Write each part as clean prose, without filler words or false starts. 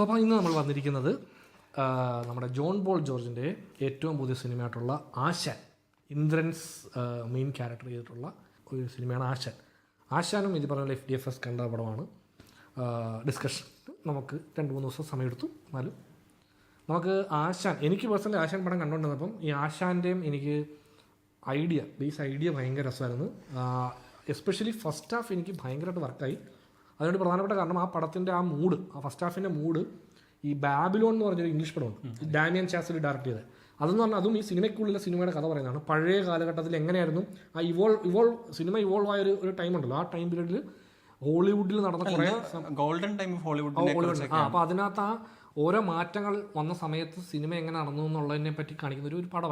അപ്പോൾ ഇന്ന് നമ്മൾ വന്നിരിക്കുന്നത് നമ്മുടെ ജോൺ പോൾ ജോർജിൻ്റെ ഏറ്റവും പുതിയ സിനിമയായിട്ടുള്ള ആശാൻ, ഇന്ദ്രൻസ് മെയിൻ ക്യാരക്ടർ ചെയ്തിട്ടുള്ള ഒരു സിനിമയാണ് ആശാൻ. ആശാനും ഇത് പറഞ്ഞ FDFS കണ്ട പടമാണ്. ഡിസ്കഷൻ നമുക്ക് 2-3 ദിവസം സമയമെടുത്തു. എന്നാലും നമുക്ക് ആശാൻ, എനിക്ക് പേഴ്സണലി ആശാൻ പടം കണ്ടുകൊണ്ടിരുന്നപ്പം ഈ ആശാൻ്റെയും എനിക്ക് ബേസ് ഐഡിയ ഭയങ്കര രസമായിരുന്നു. എസ്പെഷ്യലി ഫസ്റ്റ് ഹാഫ് എനിക്ക് ഭയങ്കരമായിട്ട് വർക്കായി. അതുകൊണ്ട് പ്രധാനപ്പെട്ട കാരണം ആ പടത്തിൻ്റെ ആ മൂഡ്, ആ ഫസ്റ്റ് ഹാഫിൻ്റെ മൂഡ്, ഈ ബാബിലോൺ എന്ന് പറഞ്ഞൊരു ഇംഗ്ലീഷ് പടമുണ്ട്, ഡാമിയൻ ചാസൽ ഡയറക്റ്റ് ചെയ്തത്. അതെന്ന് പറഞ്ഞാൽ അതും ഈ സിനിമയ്ക്കുള്ളിലെ സിനിമയുടെ കഥ പറയുന്നതാണ്. പഴയ കാലഘട്ടത്തിൽ എങ്ങനെയായിരുന്നു ആ സിനിമ ഇവോൾവ് ആയ ഒരു ടൈം ഉണ്ടല്ലോ, ആ ടൈം പീരീഡിൽ ഹോളിവുഡിൽ നടന്ന കുറേ ഗോൾഡൻ ടൈം ഓഫ് ഹോളിവുഡ്. അപ്പോൾ അതിനകത്ത് ആ ഓരോ മാറ്റങ്ങൾ വന്ന സമയത്ത് സിനിമ എങ്ങനെ നടന്നു എന്നുള്ളതിനെ പറ്റി കാണിക്കുന്ന ഒരു പടം.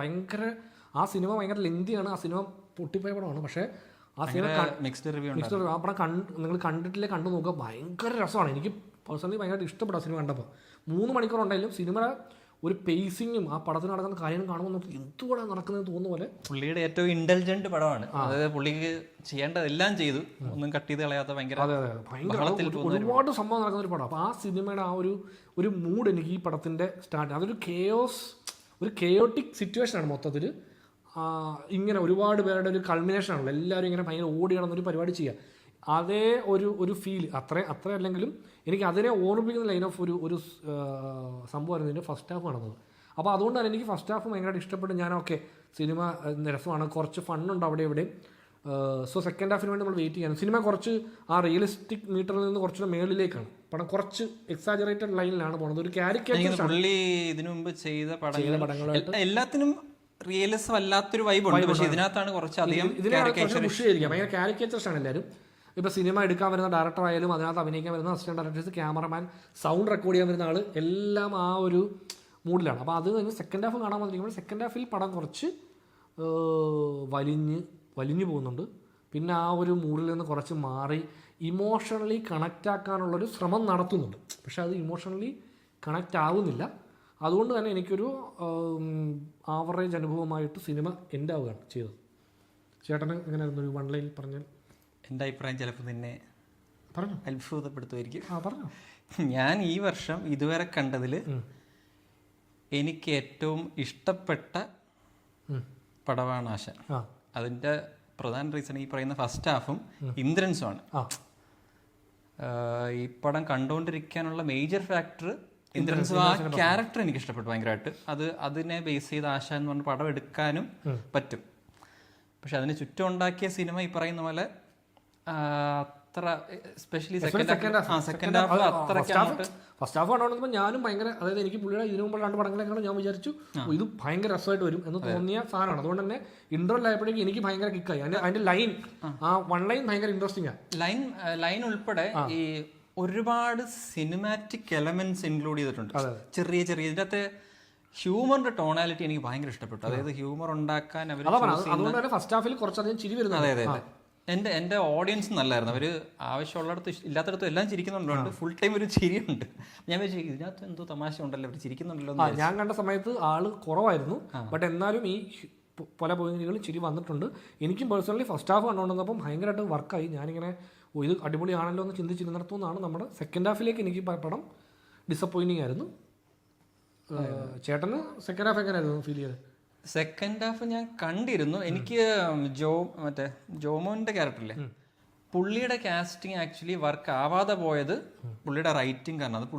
ആ സിനിമ ഭയങ്കര ലെങ്തിയാണ്. ആ സിനിമ പൊട്ടിപ്പോയ പടമാണ്. പക്ഷേ ആ സിനിമ മിക്സ്ഡ് റിവ്യൂ ആ പടം നിങ്ങൾ കണ്ടിട്ടില്ലേ, കണ്ടു നോക്കുക. ഭയങ്കര രസമാണ്. എനിക്ക് പേഴ്സണലി ഭയങ്കരമായിട്ട് ഇഷ്ടപ്പെട്ടു ആ സിനിമ കണ്ടപ്പോൾ. 3 മണിക്കൂർ ഉണ്ടായാലും സിനിമയുടെ ഒരു പേസിങ്ങും ആ പടത്തിൽ നടക്കുന്ന കാര്യങ്ങൾ കാണുമ്പോൾ നമുക്ക് എന്തുകൂടെ നടക്കുന്നതെന്ന് തോന്നുന്ന പോലെ. പുള്ളിയുടെ ഏറ്റവും ഇന്റലിജന്റ് പടമാണ്. അതായത് പുള്ളിക്ക് ചെയ്യേണ്ടതെല്ലാം ചെയ്തു, ഒന്നും കട്ട് ചെയ്ത് കളയാത്ത ഭയങ്കര ഒരുപാട് സംഭവം നടക്കുന്ന ഒരു പടം. അപ്പോൾ ആ സിനിമയുടെ ആ ഒരു മൂഡ് എനിക്ക് ഈ പടത്തിൻ്റെ അതൊരു കെയോട്ടിക് സിറ്റുവേഷനാണ് മൊത്തത്തിൽ. ഇങ്ങനെ ഒരുപാട് പേരുടെ ഒരു കൾമിനേഷനാണല്ലോ. എല്ലാവരും ഇങ്ങനെ ഭയങ്കര ഓടി നടന്നൊരു പരിപാടി ചെയ്യുക. അതേ ഒരു ഫീൽ അത്ര അല്ലെങ്കിലും എനിക്ക് അതിനെ ഓർമ്മിപ്പിക്കുന്ന ലൈൻ ഓഫ് ഒരു സംഭവമായിരുന്നു ഇതിൻ്റെ ഫസ്റ്റ് ഹാഫ് നടന്നത്. അപ്പോൾ അതുകൊണ്ട് തന്നെ എനിക്ക് ഫസ്റ്റ് ഹാഫ് ഭയങ്കരമായിട്ട് ഇഷ്ടപ്പെട്ടു. സിനിമ രസമാണ്, കുറച്ച് ഫണ്ണുണ്ട് അവിടെ ഇവിടെ. സോ സെക്കൻഡ് ഹാഫിന് വേണ്ടി നമ്മൾ വെയിറ്റ് ചെയ്യണം. സിനിമ കുറച്ച് ആ റിയലിസ്റ്റിക് മീറ്ററിൽ നിന്ന് കുറച്ചുകൂടെ മേളിലേക്കാണ്. പടം കുറച്ച് എക്സാജറേറ്റഡ് ലൈനിലാണ് പോകുന്നത്. ഒരു കാരിക്കേച്ചർ പുള്ളി ഇതിനു മുമ്പ് ചെയ്ത പടങ്ങളായിട്ട് എല്ലാത്തിനും റിയലിസം അല്ലാത്തൊരു വൈബ് ഉണ്ട്. പക്ഷേ ഇതിനകത്താണ് കുറച്ചധികം ഭയങ്കര കാരിക്കേച്ചേഴ്സ് ആണ് എല്ലാവരും. ഇപ്പോൾ സിനിമ എടുക്കാൻ വരുന്ന ഡയറക്ടർ ആയാലും അതിനകത്ത് അഭിനയിക്കാൻ വരുന്ന assistant directors, cameraman, sound record ചെയ്യാൻ വരുന്ന ആൾ, എല്ലാം ആ ഒരു മൂഡിലാണ്. അപ്പോൾ അത് കഴിഞ്ഞ് സെക്കൻഡ് ഹാഫ് കാണാൻ വന്നിരിക്കുമ്പോൾ സെക്കൻഡ് ഹാഫിൽ പടം കുറച്ച് വലിഞ്ഞു പോകുന്നുണ്ട്. പിന്നെ ആ ഒരു മൂഡിൽ നിന്ന് കുറച്ച് മാറി ഇമോഷണലി കണക്റ്റ് ആക്കാനുള്ളൊരു ശ്രമം നടത്തുന്നുണ്ട്. പക്ഷെ അത് ഇമോഷണലി കണക്റ്റ് ആവുന്നില്ല. അതുകൊണ്ട് തന്നെ എനിക്കൊരു ആവറേജ് അനുഭവമായിട്ട് സിനിമ എൻഡ് ആവുകയാണ് ചെയ്തത്. ചേട്ടന് എങ്ങനെയായിരുന്നു ഒരു വൺ ലൈൻ പറഞ്ഞാൽ? എൻ്റെ അഭിപ്രായം ചിലപ്പോൾ നിന്നെ പറഞ്ഞു അത്ഭുതപ്പെടുത്തുമായിരിക്കും. പറഞ്ഞു. ഞാൻ ഈ വർഷം ഇതുവരെ കണ്ടതിൽ എനിക്ക് ഏറ്റവും ഇഷ്ടപ്പെട്ട പടമാണ് ആശാൻ. അതിൻ്റെ പ്രധാന റീസൺ ഈ പറയുന്ന ഫസ്റ്റ് ഹാഫും ഇന്ദ്രൻസും ആണ്. ഈ പടം കണ്ടുകൊണ്ടിരിക്കാനുള്ള മേജർ ഫാക്ടർ ഇന്ദ്രൻസും. ആ ക്യാരക്ടർ എനിക്ക് ഇഷ്ടപ്പെട്ടു ഭയങ്കരമായിട്ട്. അതിനെ ബേസ് ചെയ്ത് ആശാൻ എന്ന് പറഞ്ഞ പടം എടുക്കാനും പറ്റും. പക്ഷെ അതിന് ചുറ്റും ഉണ്ടാക്കിയ സിനിമ ഈ പറയുന്ന പോലെ അത്ര എസ്പെഷ്യലി സെക്കൻഡ് ഹാഫ് അത്രയ്ക്ക് ഫസ്റ്റ് ഹാഫ് കണ്ടുകൊണ്ടിരുമ്പോൾ ഞാനും ഭയങ്കര, അതായത് എനിക്ക് പുള്ളിയുടെ ഇതിനു മുമ്പ് 2 പടങ്ങളെക്കാളും ഞാൻ വിചാരിച്ചു ഇത് ഭയങ്കര രസമായിട്ട് വരും എന്ന് തോന്നിയ സാധനമാണ്. അതുകൊണ്ട് തന്നെ ഇന്റർവെൽ ആയപ്പോഴേക്കും എനിക്ക് ഭയങ്കര കിക്കായി. അതിന്റെ ലൈൻ, ആ വൺ ലൈൻ ഭയങ്കര ഇൻട്രസ്റ്റിംഗ് ആണ്. ലൈൻ ഉൾപ്പെടെ ഈ ഒരുപാട് സിനിമാറ്റിക് എലമെന്റ്സ് ഇൻക്ലൂഡ് ചെയ്തിട്ടുണ്ട്. ചെറിയ ഇതിൻ്റെ അകത്ത് ഹ്യൂമറിന്റെ ടോണാലിറ്റി എനിക്ക് ഭയങ്കര ഇഷ്ടപ്പെട്ടു. അതായത് ഹ്യൂമർ ഉണ്ടാക്കാൻ അവർ അതുകൊണ്ട് തന്നെ ഫസ്റ്റ് ഹാഫിൽ കുറച്ചധികം ചിരി വരുന്നു. അതെ. എൻ്റെ ഓഡിയൻസ് നല്ലായിരുന്നു. അവർ ആവശ്യമുള്ളിടത്ത് ഇല്ലാത്തടത്തും എല്ലാം ചിരിക്കുന്നുണ്ട്. ഫുൾ ടൈം ഒരു ചിരിയുണ്ട്. ഞാൻ വിചാരിച്ചു ഇതിനകത്ത് എന്തോ തമാശ ഉണ്ടല്ലോ, അവർ ചിരിക്കുന്നുണ്ടല്ലോ. ഞാൻ കണ്ട സമയത്ത് ആള് കുറവായിരുന്നു. ബട്ട് എന്നാലും ഈ പല പോയിന്റുകളും ചിരി വന്നിട്ടുണ്ട്. എനിക്കും പേഴ്സണലി ഫസ്റ്റ് ഹാഫ് കണ്ടുകൊണ്ടിരുന്നപ്പം ഭയങ്കരമായിട്ട് വർക്കായി. ഞാനിങ്ങനെ ഇത് അടിപൊളിയാണല്ലോ എന്ന് ചിന്തിച്ചിരുന്നിടത്തുനിന്നാണ് നമ്മുടെ സെക്കൻഡ് ഹാഫിലേക്ക് എനിക്ക് പടം ഡിസപ്പോയിന്റിങ് ആയിരുന്നു. ചേട്ടന് സെക്കൻഡ് ഹാഫ് എങ്ങനെയായിരുന്നു ഫീൽ ചെയ്തത്? സെക്കൻഡ് ഹാഫ് ഞാൻ കണ്ടിരുന്നു. എനിക്ക് ജോമോന്റെ ക്യാരക്ടറില്ലേ, പുള്ളിയുടെ കാസ്റ്റിംഗ് ആക്ച്വലി വർക്ക് ആവാതെ പോയത് പുള്ളിയുടെ റൈറ്റിംഗ് കാരണം. അത്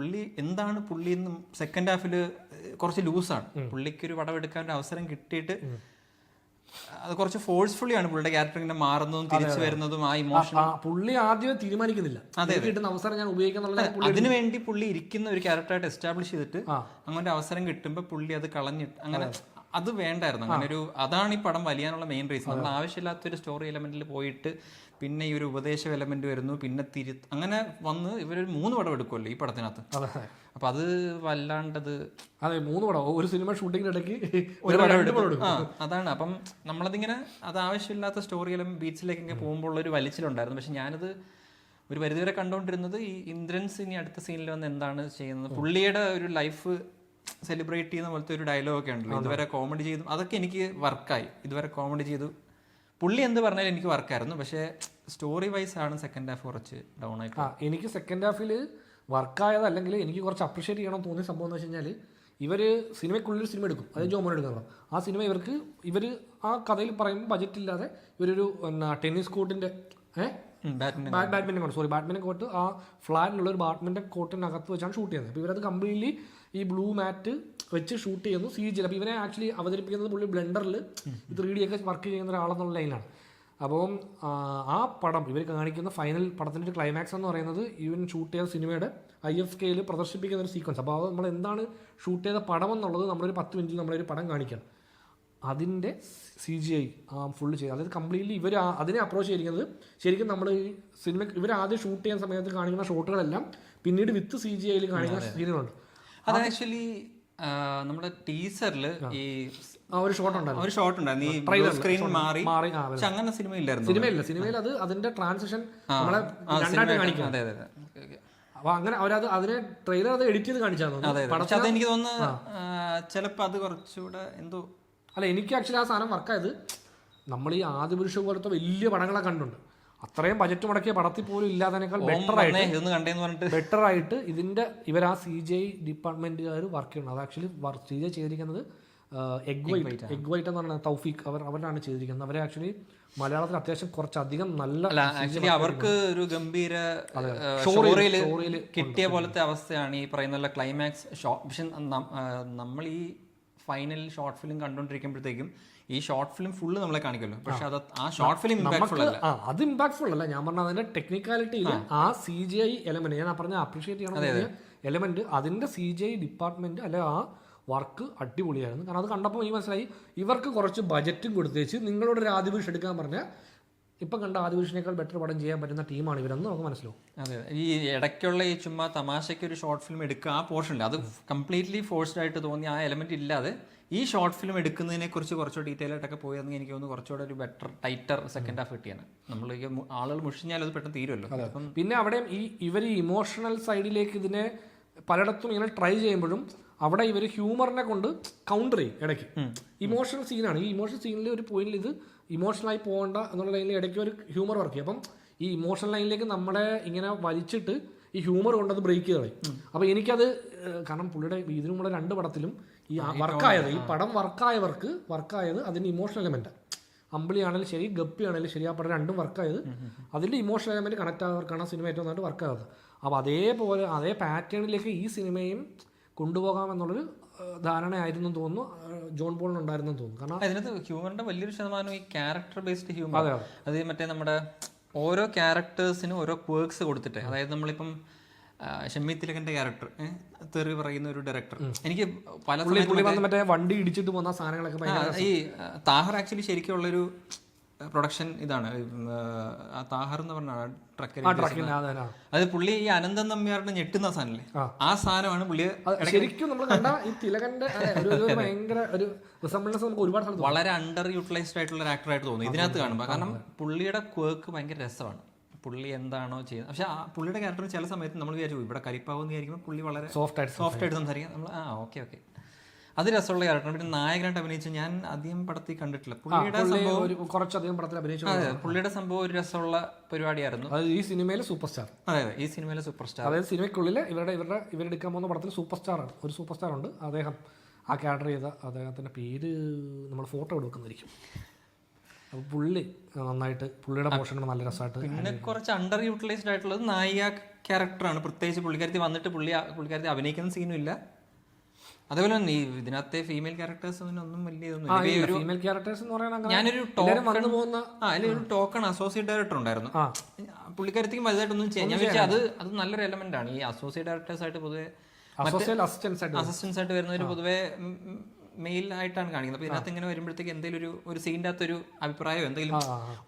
പുള്ളി സെക്കൻഡ് ഹാഫിൽ കുറച്ച് ലൂസാണ്. പുള്ളിക്കൊരു പടം എടുക്കാൻ ഒരു അവസരം കിട്ടിയിട്ട് അത് കുറച്ച് ഫോഴ്സ്ഫുള്ളി ആണ് പുള്ളിയുടെ ക്യാരക്ടർ ഇങ്ങനെ മാറുന്നതും തിരിച്ചു വരുന്നതും. ആ ഇമോഷൻ പുള്ളി ആദ്യം തീരുമാനിക്കുന്നില്ല. കിട്ടുന്ന അവസരം ഞാൻ ഉപയോഗിക്കുന്നുള്ള അതിനുവേണ്ടി പുള്ളി ഇരിക്കുന്ന ഒരു ക്യാരക്ടറായിട്ട് എസ്റ്റാബ്ലിഷ് ചെയ്തിട്ട് അങ്ങനെ അവസരം കിട്ടുമ്പോൾ പുള്ളി അത് കളഞ്ഞിട്ട് അങ്ങനെ അത് വേണ്ടായിരുന്നു. അങ്ങനെ അതാണ് ഈ പടം വലിയാനുള്ള മെയിൻ റീസൺ. നമ്മൾ ആവശ്യമില്ലാത്തൊരു സ്റ്റോറി എലമെന്റിൽ പോയിട്ട് പിന്നെ ഈ ഒരു ഉപദേശ എലമെന്റ് വരുന്നു, പിന്നെ അങ്ങനെ വന്ന് ഇവരൊരു 3 പടം എടുക്കുമല്ലോ ഈ പടത്തിനകത്ത്. അപ്പൊ അത് വല്ലാണ്ടത്. അതെ, 3 പടം ഒരു സിനിമ ഷൂട്ടിങ്ങിനിടയ്ക്ക് ഒരു പടം എടുക്കും. അതാണ്. അപ്പം നമ്മളതിങ്ങനെ അത് ആവശ്യമില്ലാത്ത സ്റ്റോറി എലമെന്റ് ബീച്ചിലേക്കൊക്കെ പോകുമ്പോൾ ഒരു വലിച്ചിലുണ്ടായിരുന്നു. പക്ഷെ ഞാനത് ഒരു പരിധിവരെ കണ്ടുകൊണ്ടിരുന്നത് ഈ ഇന്ദ്രൻസ് ഇനി അടുത്ത സീനിൽ വന്ന് എന്താണ് ചെയ്യുന്നത്, പുള്ളിയുടെ ഒരു ലൈഫ് സെലിബ്രേറ്റ് ചെയ്യുന്ന പോലത്തെ ഒരു ഡയലോഗൊക്കെ ഉണ്ടല്ലോ. ഇതുവരെ കോമഡി ചെയ്തു, അതൊക്കെ എനിക്ക് വർക്കായി. ഇതുവരെ കോമഡി ചെയ്തു പുള്ളി എന്ത് പറഞ്ഞാലും എനിക്ക് വർക്കായിരുന്നു. പക്ഷേ സ്റ്റോറി വൈസ് ആണ് സെക്കൻഡ് ഹാഫ് കുറച്ച് ഡൗൺ ആയിട്ട്. എനിക്ക് സെക്കൻഡ് ഹാഫിൽ വർക്കായത്, അല്ലെങ്കിൽ എനിക്ക് കുറച്ച് അപ്രിഷ്യേറ്റ് ചെയ്യണം തോന്നിയ സംഭവം എന്ന് വെച്ച് കഴിഞ്ഞാൽ, ഇവർ സിനിമയ്ക്കുള്ളിൽ സിനിമ എടുക്കും, അതായത് ജോമോൻ എടുക്കുന്നത്. ആ സിനിമ ഇവർ ആ കഥയിൽ പറയുമ്പോൾ ബജറ്റ് ഇല്ലാതെ ഇവരൊരു ടെന്നീസ് കോർട്ടിൻ്റെ ബാഡ്മിൻ്റൺ കോർട്ട്, ആ ഫ്ലാറ്റിലുള്ള ഒരു ബാഡ്മിൻ്റൺ കോർട്ടിനകത്ത് വെച്ചാണ് ഷൂട്ട് ചെയ്യുന്നത്. അപ്പോൾ ഇവരത് കംപ്ലീറ്റ്ലി ഈ ബ്ലൂ മാറ്റ് വെച്ച് ഷൂട്ട് ചെയ്യുന്നു CG. അപ്പോൾ ഇവനെ ആക്ച്വലി അവതരിപ്പിക്കുന്നത് പുള്ളി ബ്ലെൻഡറിൽ 3D ഒക്കെ വർക്ക് ചെയ്യുന്ന ഒരാളെന്നുള്ള ലൈനാണ്. അപ്പം ആ പടം ഇവർ കാണിക്കുന്ന ഫൈനൽ പടത്തിൻ്റെ ഒരു ക്ലൈമാക്സ് എന്ന് പറയുന്നത് ഇവൻ ഷൂട്ട് ചെയ്ത സിനിമയുടെ IFKയിൽ പ്രദർശിപ്പിക്കുന്ന ഒരു സീക്വൻസ്. അപ്പോൾ അത് നമ്മൾ എന്താണ് ഷൂട്ട് ചെയ്ത പടം എന്നുള്ളത് നമ്മളൊരു 10 മിനിറ്റിൽ നമ്മളൊരു പടം കാണിക്കണം. അതിൻ്റെ CGI ഫുള്ള് ചെയ്ത്, അതായത് കംപ്ലീറ്റ്ലി ഇവർ അതിനെ അപ്രോച്ച് ചെയ്തിരിക്കുന്നത് ശരിക്കും നമ്മൾ ഈ സിനിമ ഇവർ ആദ്യം ഷൂട്ട് ചെയ്യുന്ന സമയത്ത് കാണിക്കുന്ന ഷോട്ടുകളെല്ലാം പിന്നീട് വിത്ത് CGIയിൽ കാണിക്കുന്ന സീനുകളുണ്ട്. അത് ആക്ച്വലി നമ്മുടെ ടീസറിൽ ഈ ഒരു ഷോട്ട് ഉണ്ടായിരുന്നു, ഈ സ്ക്രീൻ മാറി. പക്ഷെ അങ്ങനെ സിനിമയിൽ അത് അതിന്റെ ട്രാൻസിഷൻ നമ്മളെ രണ്ടായിട്ട് കാണിക്കാം. അപ്പൊ അങ്ങനെ അവരത് അതിനെ ട്രെയിലർ അത് എഡിറ്റ് ചെയ്ത് കാണിച്ചാൽ എനിക്ക് തോന്നുന്നു ചിലപ്പോ അത് കുറച്ചുകൂടെ എന്തോ അല്ല, എനിക്ക് ആക്ച്വലി ആ സാധനം വർക്കായത് നമ്മൾ ഈ ആദിപുരുഷ പോലത്തെ വലിയ പടങ്ങളെ കണ്ടുണ്ട്, അത്രയും ബജറ്റ് മുടക്കിയ പടത്തിൽ പോലും ഇല്ലാത്തതിനേക്കാൾ ബെറ്റർ ആയിട്ട് ഇതിന്റെ ഇവർ ആ CGI ഡിപ്പാർട്ട്മെന്റുകാർ വർക്ക് ചെയ്യുന്നത്. അത് ആക്ച്വലി CGI ചെയ്തിരിക്കുന്നത് എഗ് വൈറ്റ് എന്ന് പറഞ്ഞ തൗഫീഖ് അവരാണ് ചെയ്തിരിക്കുന്നത്. അവരെ ആക്ച്വലി മലയാളത്തിൽ അത്യാവശ്യം കുറച്ചധികം നല്ല ആക്ച്വലി അവർക്ക് ഒരു ഗംഭീര സ്റ്റോറിയിൽ കിട്ടിയ പോലത്തെ അവസ്ഥയാണ് ഈ പറയുന്ന ക്ലൈമാക്സ് ഷോട്ട്. പക്ഷെ നമ്മൾ ഈ ഫൈനൽ ഷോർട്ട് ഫിലിം കണ്ടുകൊണ്ടിരിക്കുമ്പോഴത്തേക്കും ഈ ഷോർട്ട് ഫിലിം ഫുള്ള് നമ്മളെ കാണിക്കുമല്ലോ, പക്ഷെ അത് ആ ഷോർട്ട് ഫിലിം അത് ഇമ്പാക്ട്ഫുൾ അല്ല. ഞാൻ പറഞ്ഞ അതിന്റെ ടെക്നിക്കാലിറ്റിയിൽ ആ CGI എലമെന്റ്, ഞാൻ പറഞ്ഞ അപ്രീഷിയേറ്റ് ചെയ്യണം എലമെന്റ്, അതിന്റെ CGI ഡിപ്പാർട്ട്മെന്റ് അല്ലെ ആ വർക്ക് അടിപൊളിയായിരുന്നു. കാരണം അത് കണ്ടപ്പോൾ ഈ മനസ്സിലായി ഇവർക്ക് കുറച്ച് ബജറ്റും കൊടുത്തേച്ച് നിങ്ങളോട് ഒരു ആദിപുരുഷ് എടുക്കാൻ പറഞ്ഞാൽ ഇപ്പം കണ്ട ആദിപുരുഷിനേക്കാൾ ബെറ്റർ പടം ചെയ്യാൻ പറ്റുന്ന ടീമാണ് ഇവരെന്ന് നമുക്ക് മനസ്സിലാവും. അതെ, ഈ ഇടയ്ക്കുള്ള ഈ ചുമ്മാ തമാശയ്ക്ക് ഒരു ഷോർട്ട് ഫിലിം എടുക്കുക, ആ പോർഷൻ അത് കംപ്ലീറ്റ്ലി ഫോഴ്സ്ഡ് ആയിട്ട് തോന്നി, ആ എലമെന്റ് ഇല്ലാതെ ഈ ഷോർട്ട് ഫിലിം എടുക്കുന്നതിനെ കുറിച്ച് കുറച്ചുകൂടി ഡീറ്റെയിൽ ആയിട്ടൊക്കെ പോയെന്ന് എനിക്ക് തോന്നുന്നു കുറച്ചുകൂടെ ഒരു ബെറ്റർ ടൈറ്റർ സെക്കൻഡ് ഹാഫ് കിട്ടിയാണ്. നമ്മൾ ആളുകൾ മുഷിഞ്ഞാൽ അത് പെട്ടെന്ന് തീരുമല്ലോ. അപ്പം പിന്നെ അവിടെയും ഇവർ ഇമോഷണൽ സൈഡിലേക്ക് ഇതിനെ പലയിടത്തും ഇങ്ങനെ ട്രൈ ചെയ്യുമ്പോഴും അവിടെ ഇവർ ഹ്യൂമറിനെ കൊണ്ട് കൗണ്ടർ ചെയ്യും ഇടയ്ക്ക്. ഇമോഷണൽ സീനാണ്, ഈ ഇമോഷണൽ സീനിൽ ഒരു പോയിന്റിൽ ഇത് ഇമോഷണലായി പോകേണ്ട എന്നുള്ള ലൈനിൽ ഇടയ്ക്ക് ഒരു ഹ്യൂമർ വർക്ക് ചെയ്യും. അപ്പം ഈ ഇമോഷണൽ ലൈനിലേക്ക് നമ്മളെ ഇങ്ങനെ വലിച്ചിട്ട് ഈ ഹ്യൂമർ കൊണ്ടത് ബ്രേക്ക് ചെയ്ത് കളയും. അപ്പോൾ എനിക്കത് കാരണം പുള്ളിയുടെ ഇതിനു മുമ്പ് 2 പടത്തിലും ഈ വർക്കായത്, ഈ പടം വർക്കായത് അതിൻ്റെ ഇമോഷണൽ എലമെൻറ്റ്. അമ്പിളി ആണെങ്കിലും ശരി, ഗപ്പി ആണെങ്കിലും ശരി, ആ പടം രണ്ടും വർക്കായത് അതിൻ്റെ ഇമോഷണൽ എലമെൻറ്റ് കണക്ട് ആയവർക്കാണ് ആ സിനിമ ഏറ്റവും നന്നായിട്ട് വർക്കാകുന്നത്. അപ്പോൾ അതേപോലെ അതേ പാറ്റേണിലേക്ക് ഈ സിനിമയും കൊണ്ടുപോകാമെന്നുള്ളൊരു ധാരണയായിരുന്നു തോന്നുന്നു ജോൺ പോളിനുണ്ടായിരുന്നു തോന്നുന്നു. കാരണം അതിനകത്ത് ഹ്യൂമറിന്റെ വലിയൊരു ശതമാനം ഈ ക്യാരക്ടർ ബേസ്ഡ് ഹ്യൂമർ, അത് മറ്റേ നമ്മുടെ ഓരോ ക്യാരക്ടേഴ്സിനും ഓരോ ക്വേർക്സ് കൊടുത്തിട്ട്, അതായത് നമ്മളിപ്പം ഷമ്മി തിലകന്റെ ക്യാരക്ടർ തെറി പറയുന്ന ഒരു ഡയറക്ടർ, എനിക്ക് പല മറ്റേ വണ്ടി ഇടിച്ചിട്ട് പോകുന്ന സാധനങ്ങളൊക്കെ ഈ താഹർ ആക്ച്വലി ശരിക്കുള്ളൊരു പ്രൊഡക്ഷൻ ഇതാണ്. താഹർ എന്ന് പറഞ്ഞാണ് ട്രക്കിൽ, അത് പുള്ളി ഈ അനന്തൻ നമ്പ്യാറിനെ ഞെട്ടുന്ന സാധനല്ലേ, ആ സാധനമാണ് പുള്ളി ശരിക്കും നമ്മൾ കണ്ട ഈ തിലകന്റെ ഭയങ്കര ഒരു ഒരുപാട് വളരെ അണ്ടർ യൂട്ടിലൈസ്ഡ് ആയിട്ടുള്ള ഒരു ആക്ടറായിട്ട് തോന്നുന്നു ഇതിനകത്ത് കാണുമ്പോൾ. കാരണം പുള്ളിയുടെ ക്വേർക്ക് ഭയങ്കര രസമാണ്, പുള്ളി എന്താണോ ചെയ്യുന്നത്. പക്ഷെ ആ പുള്ളിയുടെ ക്യാരക്ടർ ചില സമയത്ത് നമ്മൾ വിചാരിച്ചു ഇവിടെ കരിപ്പാവെന്ന് വിചാരിക്കുമ്പോൾ പുള്ളി വളരെ സോഫ്റ്റ് ആയിട്ട് സംസാരിക്കാം. നമ്മൾ ഓക്കെ അത് രസമുള്ള ക്യാരക്ടർ. പിന്നെ നായകനായിട്ട് അഭിനയിച്ചു ഞാൻ അധികം പടത്തിൽ കണ്ടിട്ടില്ല. പുള്ളിയുടെ സംഭവം കുറച്ചധികം പടത്തിൽ അഭിനയിച്ചു. അതെ, പുള്ളിയുടെ സംഭവം ഒരു രസമുള്ള പരിപാടിയായിരുന്നു. ഈ സിനിമയിലെ സൂപ്പർ സ്റ്റാർ. അതെ, ഈ സിനിമയിലെ സൂപ്പർ സ്റ്റാർ, അതായത് സിനിമയ്ക്കുള്ളിൽ ഇവരെടുക്കാൻ പോകുന്ന പടത്തിൽ സൂപ്പർ സ്റ്റാർ ആണ്. ഒരു സൂപ്പർ സ്റ്റാർ ഉണ്ട്, അദ്ദേഹം ആ ക്യാരക്ടർ ചെയ്ത അദ്ദേഹത്തിന്റെ പേര് നമ്മൾ ഫോട്ടോ എടുക്കുന്നതായിരിക്കും. അപ്പോൾ പുള്ളി നന്നായിട്ട് പുള്ളിയുടെ പോർഷൻ നല്ല രസമായിട്ട്. പിന്നെ കുറച്ച് അണ്ടർ യൂട്ടിലൈസ്ഡ് ആയിട്ടുള്ളത് നായിക ക്യാരക്ടറാണ്. പ്രത്യേകിച്ച് പുള്ളിക്കാരത്തി വന്നിട്ട് പുള്ളിക്കാരത്തി അഭിനയിക്കുന്ന സീനും ഇല്ല. അതേപോലെ തന്നെ ഈ ഇതിനകത്തെ ഫീമെയിൽ ക്യാരക്ടേഴ്സ് ഒന്നും വലിയ ഫീമെയിൽ ക്യാരക്ടേഴ്സ് എന്ന് പറയുന്നത് ഞാനൊരു ടോക്കൺ അസോസിയേറ്റ് ഡയറക്ടർ ഉണ്ടായിരുന്നു. പുള്ളിക്കാരത്തേക്ക് വലുതായിട്ടൊന്നും ചെയ്യാൻ ഞാൻ വെച്ചാൽ അത് നല്ലൊരു എലമെന്റ് ആണ്. ഈ അസോസിയേറ്റ് ഡയറക്ടേഴ്സ് ആയിട്ട് പൊതുവെ അസിസ്റ്റൻസ് ആയിട്ട് വരുന്നവർ പൊതുവെ മെയിൽ ആയിട്ടാണ് കാണിക്കുന്നത്. അപ്പൊ ഇതിനകത്ത് ഇങ്ങനെ വരുമ്പോഴത്തേക്ക് എന്തെങ്കിലും ഒരു സീൻ്റെ അകത്തൊരു അഭിപ്രായം എന്തെങ്കിലും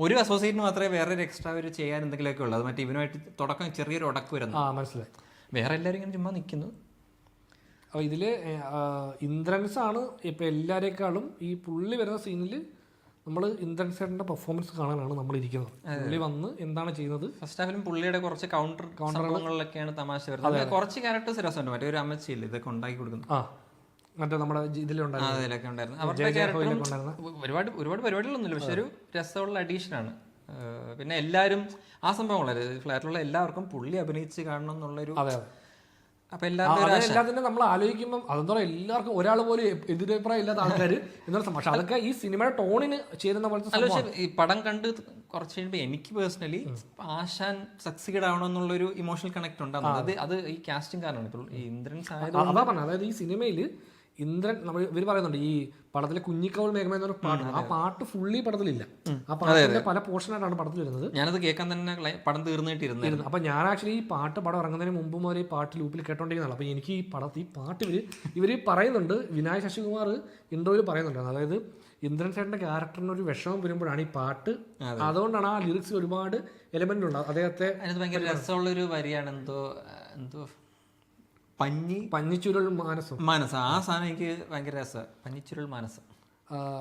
ഒരു അസോസിയേറ്റിന് മാത്രമേ വേറൊരു എക്സ്ട്രാ ഒരു ചെയ്യാൻ എന്തെങ്കിലുമൊക്കെ ഉള്ളൂ. അത് മറ്റേ ഇവനുമായിട്ട് തുടക്കം ചെറിയൊരു ഉടക്ക് വരുന്നു, മനസ്സിലായി. വേറെ എല്ലാവരും ഇങ്ങനെ ചുമ്മാ നിൽക്കുന്നു. അപ്പോൾ ഇതിൽ ഇന്ദ്രൻസ് ആണ് ഇപ്പം എല്ലാവരേക്കാളും ഈ പുള്ളി വരുന്ന സീനിൽ നമ്മൾ ഇന്ദ്രൻസേട്ടൻ്റെ പെർഫോമൻസ് കാണാനാണ് നമ്മൾ ഇരിക്കുന്നത്. പുള്ളി വന്ന് എന്താണ് ചെയ്യുന്നത്. ഫസ്റ്റ് ഹാഫിലും പുള്ളിയുടെ കുറച്ച് കൗണ്ടറുകളിലൊക്കെയാണ് തമാശ വരുന്നത്. കുറച്ച് ക്യാരക്ടേഴ്സ് രസമുണ്ട്. മറ്റേ ഒരു അമ്മച്ചിയില്ല ഇതൊക്കെ ഉണ്ടാക്കി കൊടുക്കുന്നത്, മറ്റേ നമ്മുടെ ഇതിലൊക്കെ ഉണ്ടായിരുന്നു. അവരുടെ ക്യാരക്ടറും ഒരുപാട് പരിപാടികളൊന്നുമില്ല, പക്ഷെ ഒരു രസമുള്ള അഡീഷനാണ്. പിന്നെ എല്ലാവരും ആ സംഭവം വളരെ ഫ്ലാറ്റിലുള്ള എല്ലാവർക്കും പുള്ളി അഭിനയിച്ച് കാണണം എന്നുള്ളൊരു അപ്പൊ എല്ലാവരും എല്ലാത്തിനും നമ്മൾ ആലോചിക്കുമ്പോൾ അതെന്താ പറയുക, എല്ലാവർക്കും ഒരാൾ പോലും എതിരഭിപ്രായം ഇല്ലാത്ത ആൾക്കാർ എന്നുള്ള പക്ഷെ അതൊക്കെ ഈ സിനിമയുടെ ടോണിന് ചേരുന്ന പോലത്തെ ഈ പടം കണ്ട് കുറച്ച് കഴിയുമ്പോൾ എനിക്ക് പേഴ്സണലി ആശാൻ സക്സീഡ് ആവണമെന്നുള്ളൊരു ഇമോഷണൽ കണക്ട് ഉണ്ടാകുന്നത് അത് ഈ കാസ്റ്റിംഗ് കാരണമാണ്. ഇപ്പോൾ ഈ ഇന്ദ്രൻസ് അതാ പറഞ്ഞത്. അതായത് ഈ സിനിമയിൽ ഇന്ദ്രൻ നമ്മൾ ഇവർ പറയുന്നുണ്ട് ഈ പടത്തിലെ കുഞ്ഞിക്കവൾ മേഘമ എന്നൊരു പാട്ട്, ആ പാട്ട് ഫുള്ളി പടത്തിലില്ല. ആ പാട്ടിന്റെ പല പോർഷനായിട്ടാണ് പടത്തിൽ വരുന്നത്. ഞാനത് കേൾക്കാൻ തന്നെ പടം തീർന്നിട്ടിരുന്നു. അപ്പൊ ഞാൻ ആക്ച്വലി ഈ പടം ഇറങ്ങുന്നതിന് മുമ്പ് മുതൽ ഈ പാട്ട് ലൂപ്പിൽ കേട്ടോണ്ടിരിക്കുന്നതാണ്. അപ്പൊ എനിക്ക് ഈ പാട്ട് ഇവര് പറയുന്നുണ്ട്, വിനായക് ശശികുമാർ ഇന്റർവ്യൂവിൽ പറയുന്നുണ്ട്, അതായത് ഇന്ദ്രൻ ചേട്ടന്റെ ക്യാരക്ടറിന് ഒരു വിഷമം വരുമ്പോഴാണ് ഈ പാട്ട്, അതുകൊണ്ടാണ് ആ ലിറിക്സ് ഒരുപാട് എലമെന്റ് ഉണ്ട് അദ്ദേഹത്തെ. ഭയങ്കര രസമുള്ളൊരു വരിയാണ് എന്തോ പഞ്ഞിച്ചുരുൾ മാനസം ആ സാധനം എനിക്ക് ഭയങ്കര രസമാണ്. പഞ്ഞിച്ചുരുൾ മാനസം.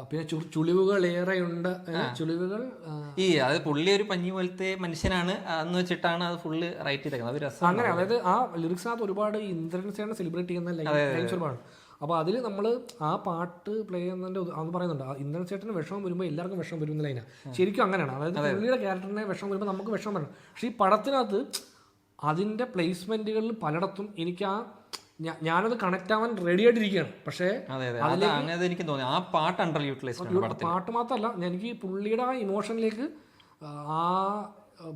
പിന്നെ ചുളിവുകൾ ഏറെയുണ്ട്. ചുളിവുകൾ അത് പുള്ളി ഒരു പഞ്ഞി പോലത്തെ മനുഷ്യനാണ് എന്ന് വെച്ചിട്ടാണ് അത് ഫുള്ള് റൈറ്റ് ചെയ്തേക്കുന്നത്. അത് രസം അങ്ങനെ. അതായത് ആ ലിറിക്സിനകത്ത് ഒരുപാട് ഇന്ദ്രൻസിനെ സെലിബ്രേറ്റ് ചെയ്യുന്ന ലൈൻസ് ഒരുപാട്. അപ്പോൾ അതിൽ നമ്മൾ ആ പാട്ട് പ്ലേ ചെയ്യുന്നതിൻ്റെ അത് പറയുന്നുണ്ട്, ഇന്ദ്രൻ ചേട്ടന് വിഷമം വരുമ്പോൾ എല്ലാവർക്കും വിഷമം വരുന്ന ലൈനാണ്. ശരിക്കും അങ്ങനെയാണ്. അതായത് പുള്ളിയുടെ ക്യാരക്ടറിനെ വിഷമം വരുമ്പോൾ നമുക്ക് വിഷമം വരണം. പക്ഷേ ഈ പടത്തിനകത്ത് അതിൻ്റെ പ്ലേസ്മെന്റുകളിൽ പലയിടത്തും എനിക്ക് ഞാനത് കണക്ട് ആവാൻ റെഡി ആയിട്ടിരിക്കുകയാണ്. പക്ഷേ എനിക്ക് തോന്നി ആ പാട്ട് അണ്ടർ യൂട്ടിലൈസ്ഡ്. പാട്ട് മാത്രമല്ല, എനിക്ക് പുള്ളിയുടെ ആ ഇമോഷനിലേക്ക് ആ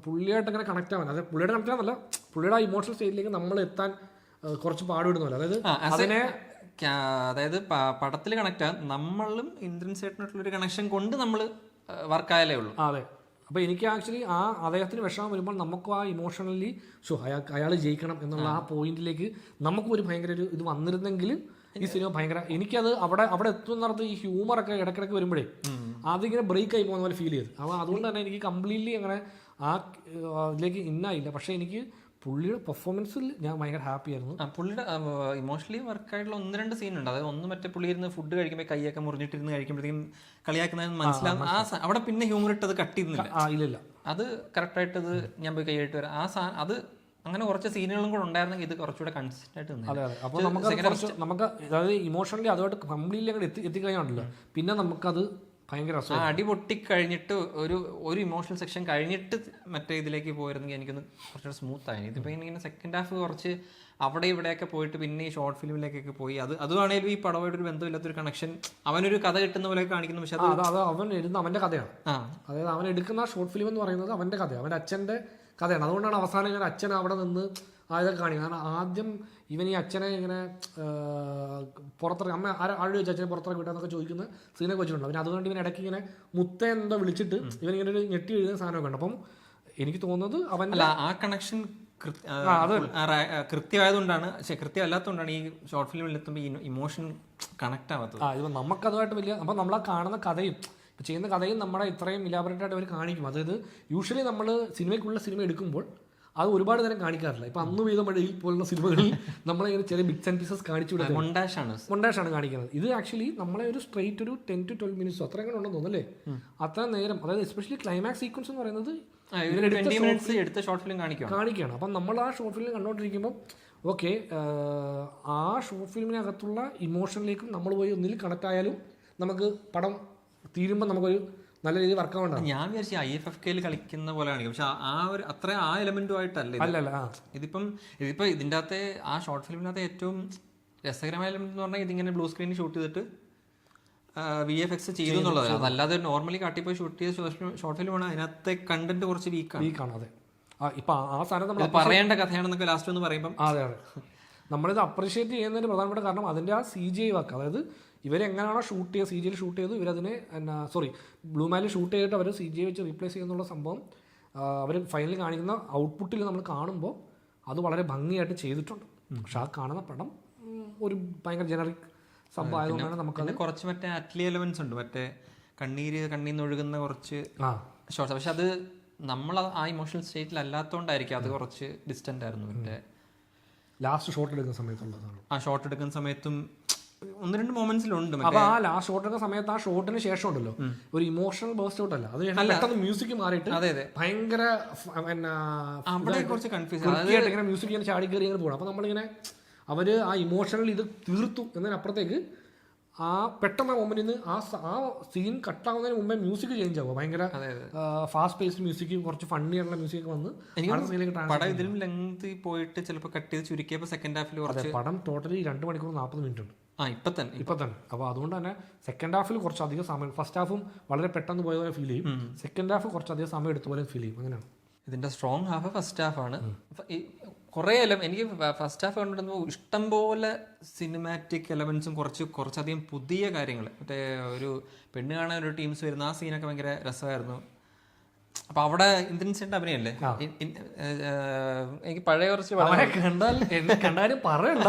പുള്ളിയായിട്ട് അങ്ങനെ കണക്ട് ആവാൻ, അതായത് പുള്ളിയുടെ കണക്ട് ആവാനല്ല, പുള്ളിയുടെ ആ ഇമോഷണൽ സ്റ്റേറ്റിലേക്ക് നമ്മൾ എത്താൻ കുറച്ച് പാടുവിടുന്നല്ലോ. അതായത് പടത്തിൽ കണക്ട് ആകാൻ നമ്മളും ഇന്ദ്രൻ ചേട്ടനായിട്ടുള്ളൊരു കണക്ഷൻ കൊണ്ട് നമ്മൾ വർക്കായാലേ ഉള്ളൂ. അതെ. അപ്പോൾ എനിക്ക് ആക്ച്വലി അദ്ദേഹത്തിന് വിഷമം വരുമ്പോൾ നമുക്കും ആ ഇമോഷണലി അയാൾ ജയിക്കണം എന്നുള്ള ആ പോയിന്റിലേക്ക് നമുക്കും ഒരു ഭയങ്കര ഒരു ഇത് വന്നിരുന്നെങ്കിൽ ഈ സിനിമ ഭയങ്കര, എനിക്കത് അവിടെ എത്തുന്നിടത്ത് ഈ ഹ്യൂമറൊക്കെ ഇടയ്ക്കിടയ്ക്ക് വരുമ്പോഴേ അതിങ്ങനെ ബ്രേക്ക് ആയി പോകുന്ന പോലെ ഫീൽ ചെയ്തു. അപ്പോൾ അതുകൊണ്ട് തന്നെ എനിക്ക് കംപ്ലീറ്റ്ലി അങ്ങനെ ആ ഇതിലേക്ക് ഇന്നായില്ല. പക്ഷേ എനിക്ക് പുള്ളിയുടെ പെർഫോമൻസിൽ ഞാൻ ഭയങ്കര ഹാപ്പി ആയിരുന്നു. പുള്ളിയുടെ ഇമോഷണലി വർക്കായിട്ടുള്ള 1-2 സീനുണ്ട്. അതായത് ഒന്ന് മറ്റേ പുള്ളി ഇരുന്ന് ഫുഡ് കഴിക്കുമ്പോൾ കൈയൊക്കെ മുറിഞ്ഞിട്ടിരുന്ന് കഴിക്കുമ്പോഴത്തേക്കും കളിയാക്കുന്നതെന്ന് മനസ്സിലാവും. അവിടെ പിന്നെ ഹ്യൂമർ ഇട്ടത് കട്ട് ചെയ്യുന്നില്ല. ഇല്ല, അത് കറക്റ്റായിട്ടത് ഞാൻ പോയി കൈയായിട്ട് വരാം. അത് അങ്ങനെ കുറച്ച് സീനുകളും കൂടെ ഉണ്ടായിരുന്നെങ്കിൽ ഇത് കുറച്ചുകൂടെ കൺസിസ്റ്റന്റ് ആയിട്ട് നിന്നു. അതെ. അപ്പോൾ നമുക്ക് അതായത് ഇമോഷണലി അതുമായിട്ട് കംപ്ലീറ്റ്ലി അങ്ങോട്ട് എത്തിക്കഴിഞ്ഞാണല്ലോ പിന്നെ നമുക്കത് ഭയങ്കര അടി പൊട്ടിക്കഴിഞ്ഞിട്ട് ഒരു ഇമോഷണൽ സെക്ഷൻ കഴിഞ്ഞിട്ട് മറ്റേ ഇതിലേക്ക് പോയിരുന്നെങ്കിൽ എനിക്കൊന്ന് കുറച്ചുകൂടെ സ്മൂത്ത് ആയി. ഇതിപ്പോൾ ഇങ്ങനെ സെക്കൻഡ് ഹാഫ് കുറച്ച് അവിടെ ഇവിടെയൊക്കെ പോയിട്ട് പിന്നെ ഈ ഷോർട്ട് ഫിലിമിലേക്കൊക്കെ പോയി. അതുവാണേലും ഈ പടമായിട്ടൊരു ബന്ധമില്ലാത്തൊരു കണക്ഷൻ. അവനൊരു കഥ കിട്ടുന്ന പോലെ കാണിക്കുന്നു. പക്ഷെ അത് അവൻ എഴുതുന്ന അവന്റെ കഥയാണ്. അതായത് അവൻ എടുക്കുന്ന ഷോർട്ട് ഫിലിം എന്ന് പറയുന്നത് അവന്റെ കഥയാണ്, അവന്റെ അച്ഛന്റെ കഥയാണ്. അതുകൊണ്ടാണ് അവസാനം ഇങ്ങനെ അച്ഛൻ അവിടെ നിന്ന് അതൊക്കെ കാണിക്കുന്നത്. കാരണം ആദ്യം ഇവൻ ഈ അച്ഛനെ ഇങ്ങനെ പുറത്തിറങ്ങി അമ്മ ആഴ് വെച്ച് അച്ഛനെ പുറത്തിറക്കി വിട്ടാന്നൊക്കെ ചോദിക്കുന്ന സീനൊക്കെ വെച്ചിട്ടുണ്ട്. അവന് അതുകൊണ്ട് ഇവൻ ഇടയ്ക്ക് ഇങ്ങനെ മുത്ത എന്തോ വിളിച്ചിട്ട് ഇവൻ ഇങ്ങനെ ഒരു ഞെട്ടി എഴുതുന്ന സാധനമൊക്കെ ഉണ്ട്. അപ്പം എനിക്ക് തോന്നുന്നത് അവൻ ആ കണക്ഷൻ കൃത്യമായതുകൊണ്ടാണ്, പക്ഷെ കൃത്യമല്ലാത്തതുകൊണ്ടാണ് ഈ ഷോർട്ട് ഫിലിമിൽ എത്തുമ്പോൾ ഈ ഇമോഷൻ കണക്ട് ആവാത്തത്. ഇപ്പം നമുക്കതുമായിട്ട് വലിയ അപ്പം നമ്മൾ ആ കാണുന്ന കഥയും ചെയ്യുന്ന കഥയും നമ്മുടെ ഇത്രയും ഇലാബറേറ്റ് ആയിട്ട് അവർ കാണിക്കും. അതായത് യൂഷ്വലി നമ്മൾ സിനിമയ്ക്കുള്ള സിനിമ എടുക്കുമ്പോൾ അത് ഒരുപാട് നേരം കാണിക്കാറില്ല. ഇപ്പം അന്ന് വീതം മഴയിൽ പോലുള്ള സിനിമകളിൽ നമ്മളിങ്ങനെ ചെറിയ ബിറ്റ്സ് ആൻഡ് പീസസ് കാണിച്ചു വിടുന്നത് മൊണ്ടാഷാണ് കാണിക്കുന്നത്. ഇത് ആക്ച്വലി നമ്മളെ ഒരു സ്ട്രെയിറ്റ് ഒരു 10 to 12 minutes അത്ര അങ്ങനെ ഉണ്ടെന്ന് തോന്നുന്നല്ലേ, അത്ര നേരം. അതായത് എസ്പെഷ്യലി ക്ലൈമാക്സ് സീക്വൻസ് എന്ന് പറയുന്നത് കാണിക്കുകയാണ്. അപ്പം നമ്മൾ ആ ഷോർട്ട് ഫിലിം കണ്ടുകൊണ്ടിരിക്കുമ്പോൾ ഓക്കെ ആ ഷോർട്ട് ഫിലിമിനകത്തുള്ള ഇമോഷനിലേക്കും നമ്മൾ പോയി ഒന്നിൽ കണക്ട് ആയാലും നമുക്ക് പടം തീരുമ്പോൾ നമുക്കൊരു നല്ല രീതിയിൽ വർക്കാവുണ്ട്. ഞാൻ വിചാരിച്ചു IFFK കളിക്കുന്ന പോലെ കാണിക്കും, പക്ഷെ ആ എലമെന്റും ആയിട്ടല്ല ഇതിപ്പം ഇതിൻ്റെ അകത്തെ ആ ഷോർട്ട് ഫിലിമിനകത്ത് ഏറ്റവും രസകരമായ എലമെന്റ് എന്ന് പറഞ്ഞാൽ ഇതിങ്ങനെ ബ്ലൂ സ്ക്രീനിൽ ഷൂട്ട് ചെയ്തിട്ട് VFX ചെയ്തു എന്നുള്ളത്. അതല്ലാതെ നോർമലി കാട്ടിപ്പോയി ഷൂട്ട് ചെയ്ത ഷോർട്ട് ഫിലിമാണ്. അതിനകത്തെ കണ്ടന്റ് കുറച്ച് വീക്കാണ്. അതെ. ഇപ്പം ആ സാധനം നമ്മൾ പറയേണ്ട കഥയാണെന്നൊക്കെ ലാസ്റ്റ് ഒന്ന് പറയുമ്പോൾ അതെ നമ്മളിത് അപ്രീഷിയേറ്റ് ചെയ്യുന്നതിന് പ്രധാനപ്പെട്ട കാരണം അതിൻ്റെ ആ CGI വർക്ക്. അതായത് ഇവരെങ്ങനെയാണോ ഷൂട്ട് ചെയ്ത് CGI ഷൂട്ട് ചെയ്ത് ഇവരതിനെ ബ്ലൂ മാലിൽ ഷൂട്ട് ചെയ്തിട്ട് അവർ CGI വെച്ച് റീപ്ലേസ് ചെയ്യുന്നുള്ള സംഭവം അവർ ഫൈനലി കാണിക്കുന്ന ഔട്ട്പുട്ടിൽ നമ്മൾ കാണുമ്പോൾ അത് വളരെ ഭംഗിയായിട്ട് ചെയ്തിട്ടുണ്ട്. പക്ഷെ ആ കാണുന്ന പടം ഒരു ഭയങ്കര ജനറിക് സംഭവം ആയതുകൊണ്ടാണ് നമുക്കത് കുറച്ച് മറ്റേ അറ്റ്ലി എലമെന്റ്സ് ഉണ്ട്, മറ്റേ കണ്ണീന്ന് ഒഴുകുന്ന കുറച്ച് ഷോർട്സ്. പക്ഷെ അത് നമ്മൾ ആ ഇമോഷണൽ സ്റ്റേറ്റിൽ അല്ലാത്തതുകൊണ്ടായിരിക്കും അത് കുറച്ച് ഡിസ്റ്റന്റ് ആയിരുന്നു. മറ്റേ ലാസ്റ്റ് ഷോട്ട് എടുക്കുന്ന സമയത്തുള്ളതാണ്. ആ ഷോട്ട് എടുക്കുന്ന സമയത്തും 1-2 മൊമെന്റ്സിലുണ്ട്. അപ്പൊ ആ ലാസ്റ്റ് ഷോട്ട് എടുക്കുന്ന സമയത്ത് ആ ഷോട്ടിന് ശേഷം ഉണ്ടല്ലോ ഒരു ഇമോഷണൽ ബേസ്റ്റ് ഔട്ട് അല്ല, അത് പെട്ടെന്ന് മ്യൂസിക് മാറിയിട്ട് ഭയങ്കര ഇങ്ങനെ മ്യൂസിക് ഇങ്ങനെ ചാടി കയറി ഇങ്ങനെ പോകണം. അപ്പൊ നമ്മളിങ്ങനെ അവര് ആ ഇമോഷണൽ ഇത് തീർത്തു എന്നതിനപ്പുറത്തേക്ക് ആ പെട്ടെന്ന് മൊമെന്റിൽ നിന്ന് ആ സീൻ കട്ടാവുന്നതിന് മുമ്പേ മ്യൂസിക് ചേഞ്ച് ആവുക, ഭയങ്കര ഫാസ്റ്റ് പേസ്ഡ് മ്യൂസിക്, കുറച്ച് ഫണ്ണി ആയിട്ടുള്ള മ്യൂസിക് വന്ന് പടം ഇതിലും ലെങ്ത് പോയിട്ട് ചിലപ്പോൾ കട്ട് ചെയ്ത് ചുരുക്കിയപ്പോൾ സെക്കൻഡ് ഹാഫിൽ കുറച്ച് പടം ടോട്ടലി 2 മണിക്കൂർ 40 മിനിറ്റ് ഉണ്ട് ഇപ്പൊ തന്നെ. അപ്പോൾ അതുകൊണ്ട് തന്നെ സെക്കൻഡ് ഹാഫിൽ കുറച്ചധികം സമയം, ഫസ്റ്റ് ഹാഫും വളരെ പെട്ടെന്ന് പോയ പോലെ ഫീൽ ചെയ്യും, സെക്കൻഡ് ഹാഫ് കുറച്ചധികം സമയം എടുത്ത പോലെ ഫീൽ ചെയ്യും. അങ്ങനെയാണ് ഇതിന്റെ സ്ട്രോങ് ഹാഫ് ഫസ്റ്റ് ഹാഫാണ്. കുറേ എനിക്ക് ഫസ്റ്റ് ഹാഫ് കണ്ടിരുമ്പോൾ ഇഷ്ടം പോലെ സിനിമാറ്റിക് എലമെന്റ്സും കുറച്ചധികം പുതിയ കാര്യങ്ങൾ, മറ്റേ ഒരു പെണ്ണ് കാണാൻ ഒരു ടീംസ് വരുന്ന ആ സീനൊക്കെ ഭയങ്കര രസമായിരുന്നു. അപ്പൊ അവിടെ ഇന്ദ്രൻസിന്റെ അഭിനയല്ലേ എനിക്ക് പഴയ കുറച്ച് കണ്ടാലും പറയണ്ട,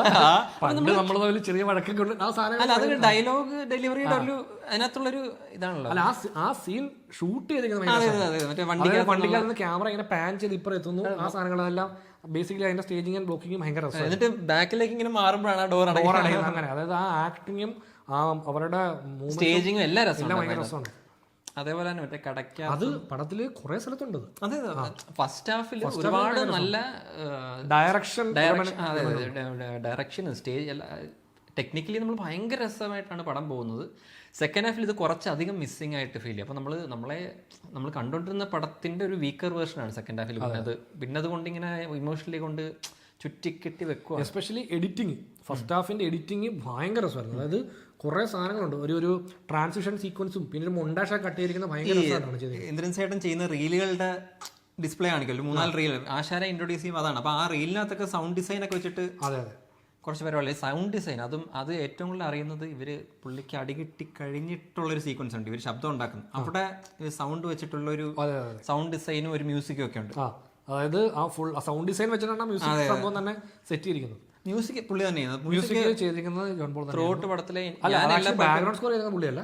നമ്മൾ ചെറിയ വഴക്കൊക്കെ ഉണ്ട് ആ സാധനം. അല്ല, അതൊരു ഡയലോഗ് ഡെലിവറിയുടെ ഒരു അതിനകത്തുള്ളൊരു ഇതാണല്ലോ. അല്ല, ആ സീൻ ഷൂട്ട് ചെയ്തിരിക്കുന്നത് വണ്ടിക്കകത്ത് ക്യാമറ ഇങ്ങനെ പാൻ ചെയ്ത് ഇപ്പുറം എത്തുന്നു, ആ സാധനങ്ങളെല്ലാം ബേസിക്കലി അതിന്റെ സ്റ്റേജിങ് ആൻഡ് ബ്ലോക്കിങ്ങും ഭയങ്കര രസമാണ്. എന്നിട്ട് ബാക്കിലേക്ക് ഇങ്ങനെ മാറുമ്പോഴാണ് ഡോർ അടയുന്നത്. അങ്ങനെ അതായത് ആ ആക്ടിങ്ങും ആ അവരുടെ സ്റ്റേജിങ്ങും എല്ലാം ഭയങ്കര രസമാണ്. അതേപോലെ തന്നെ മറ്റേ കടക്ക അത് പടത്തില് കുറെ സ്ഥലത്തുണ്ട്. അതെ, ഫസ്റ്റ് ഹാഫിൽ ഒരുപാട് നല്ല ഡയറക്ഷൻ സ്റ്റേജ് ടെക്നിക്കലി നമ്മൾ ഭയങ്കര രസമായിട്ടാണ് പടം പോകുന്നത്. സെക്കൻഡ് ഹാഫിൽ ഇത് കുറച്ചധികം മിസ്സിംഗ് ആയിട്ട് ഫീൽ ചെയ്യും. അപ്പോൾ നമ്മൾ കണ്ടുകൊണ്ടിരുന്ന പടത്തിന്റെ ഒരു വീക്കർ വേർഷനാണ് സെക്കൻഡ് ഹാഫിൽ പോകുന്നത്. പിന്നെ അതുകൊണ്ട് ഇങ്ങനെ ഇമോഷണലി കൊണ്ട് ചുറ്റിക്കെട്ടി വെക്കുക. എസ്പെഷ്യലി എഡിറ്റിംഗ്, ഫസ്റ്റ് ഹാഫിന്റെ എഡിറ്റിംഗ് ഭയങ്കര രസമായിരുന്നു. അതായത് കുറെ സാധനങ്ങളുണ്ട്, ഒരു ട്രാൻസിഷൻ സീക്വൻസും പിന്നെ ഒരു മൊണ്ടാഷ കട്ട് ചെയ്തിരിക്കുന്ന ഭയങ്കര രസമാണ്. ഇന്ദ്രൻ ചേട്ടൻ ചെയ്യുന്ന റീലുകളുടെ ഡിസ്പ്ലേ ആണെങ്കിലും 4 റീൽ ആശാരെ ഇൻട്രൊഡ്യൂസ് ചെയ്യും. അതാണ്. അപ്പോൾ ആ റീലിനകത്തൊക്കെ സൗണ്ട് ഡിസൈൻ ഒക്കെ വെച്ചിട്ട് കുറച്ച് പരിപാടി സൗണ്ട് ഡിസൈൻ അത് ഏറ്റവും കൂടുതൽ അറിയുന്നത് ഇവര് പുള്ളിക്ക് അടികിട്ടി കഴിഞ്ഞിട്ടുള്ളൊരു സീക്വൻസ് ഉണ്ട്. ഇവർ ശബ്ദം ഉണ്ടാക്കുന്നു, അവിടെ സൗണ്ട് വെച്ചിട്ടുള്ള ഒരു സൗണ്ട് ഡിസൈനും ഒരു മ്യൂസിക്കും ഒക്കെ ഉണ്ട്. അതായത് ആ ഫുൾ സൗണ്ട് ഡിസൈൻ വെച്ചിട്ടാണ് മ്യൂസിക് സംഭവം തന്നെ സെറ്റ് ചെയ്തിരിക്കുന്നത്. മ്യൂസിക് പുള്ളി തന്നെയാണ് മ്യൂസിക് ചെയ്തിരിക്കുന്നത് ജോൺ പോൾ ത്രോട്ട് പടത്തിലെ ബാക്ക്ഗ്രൗണ്ട് സ്കോർ ചെയ്ത പുള്ളിയല്ല,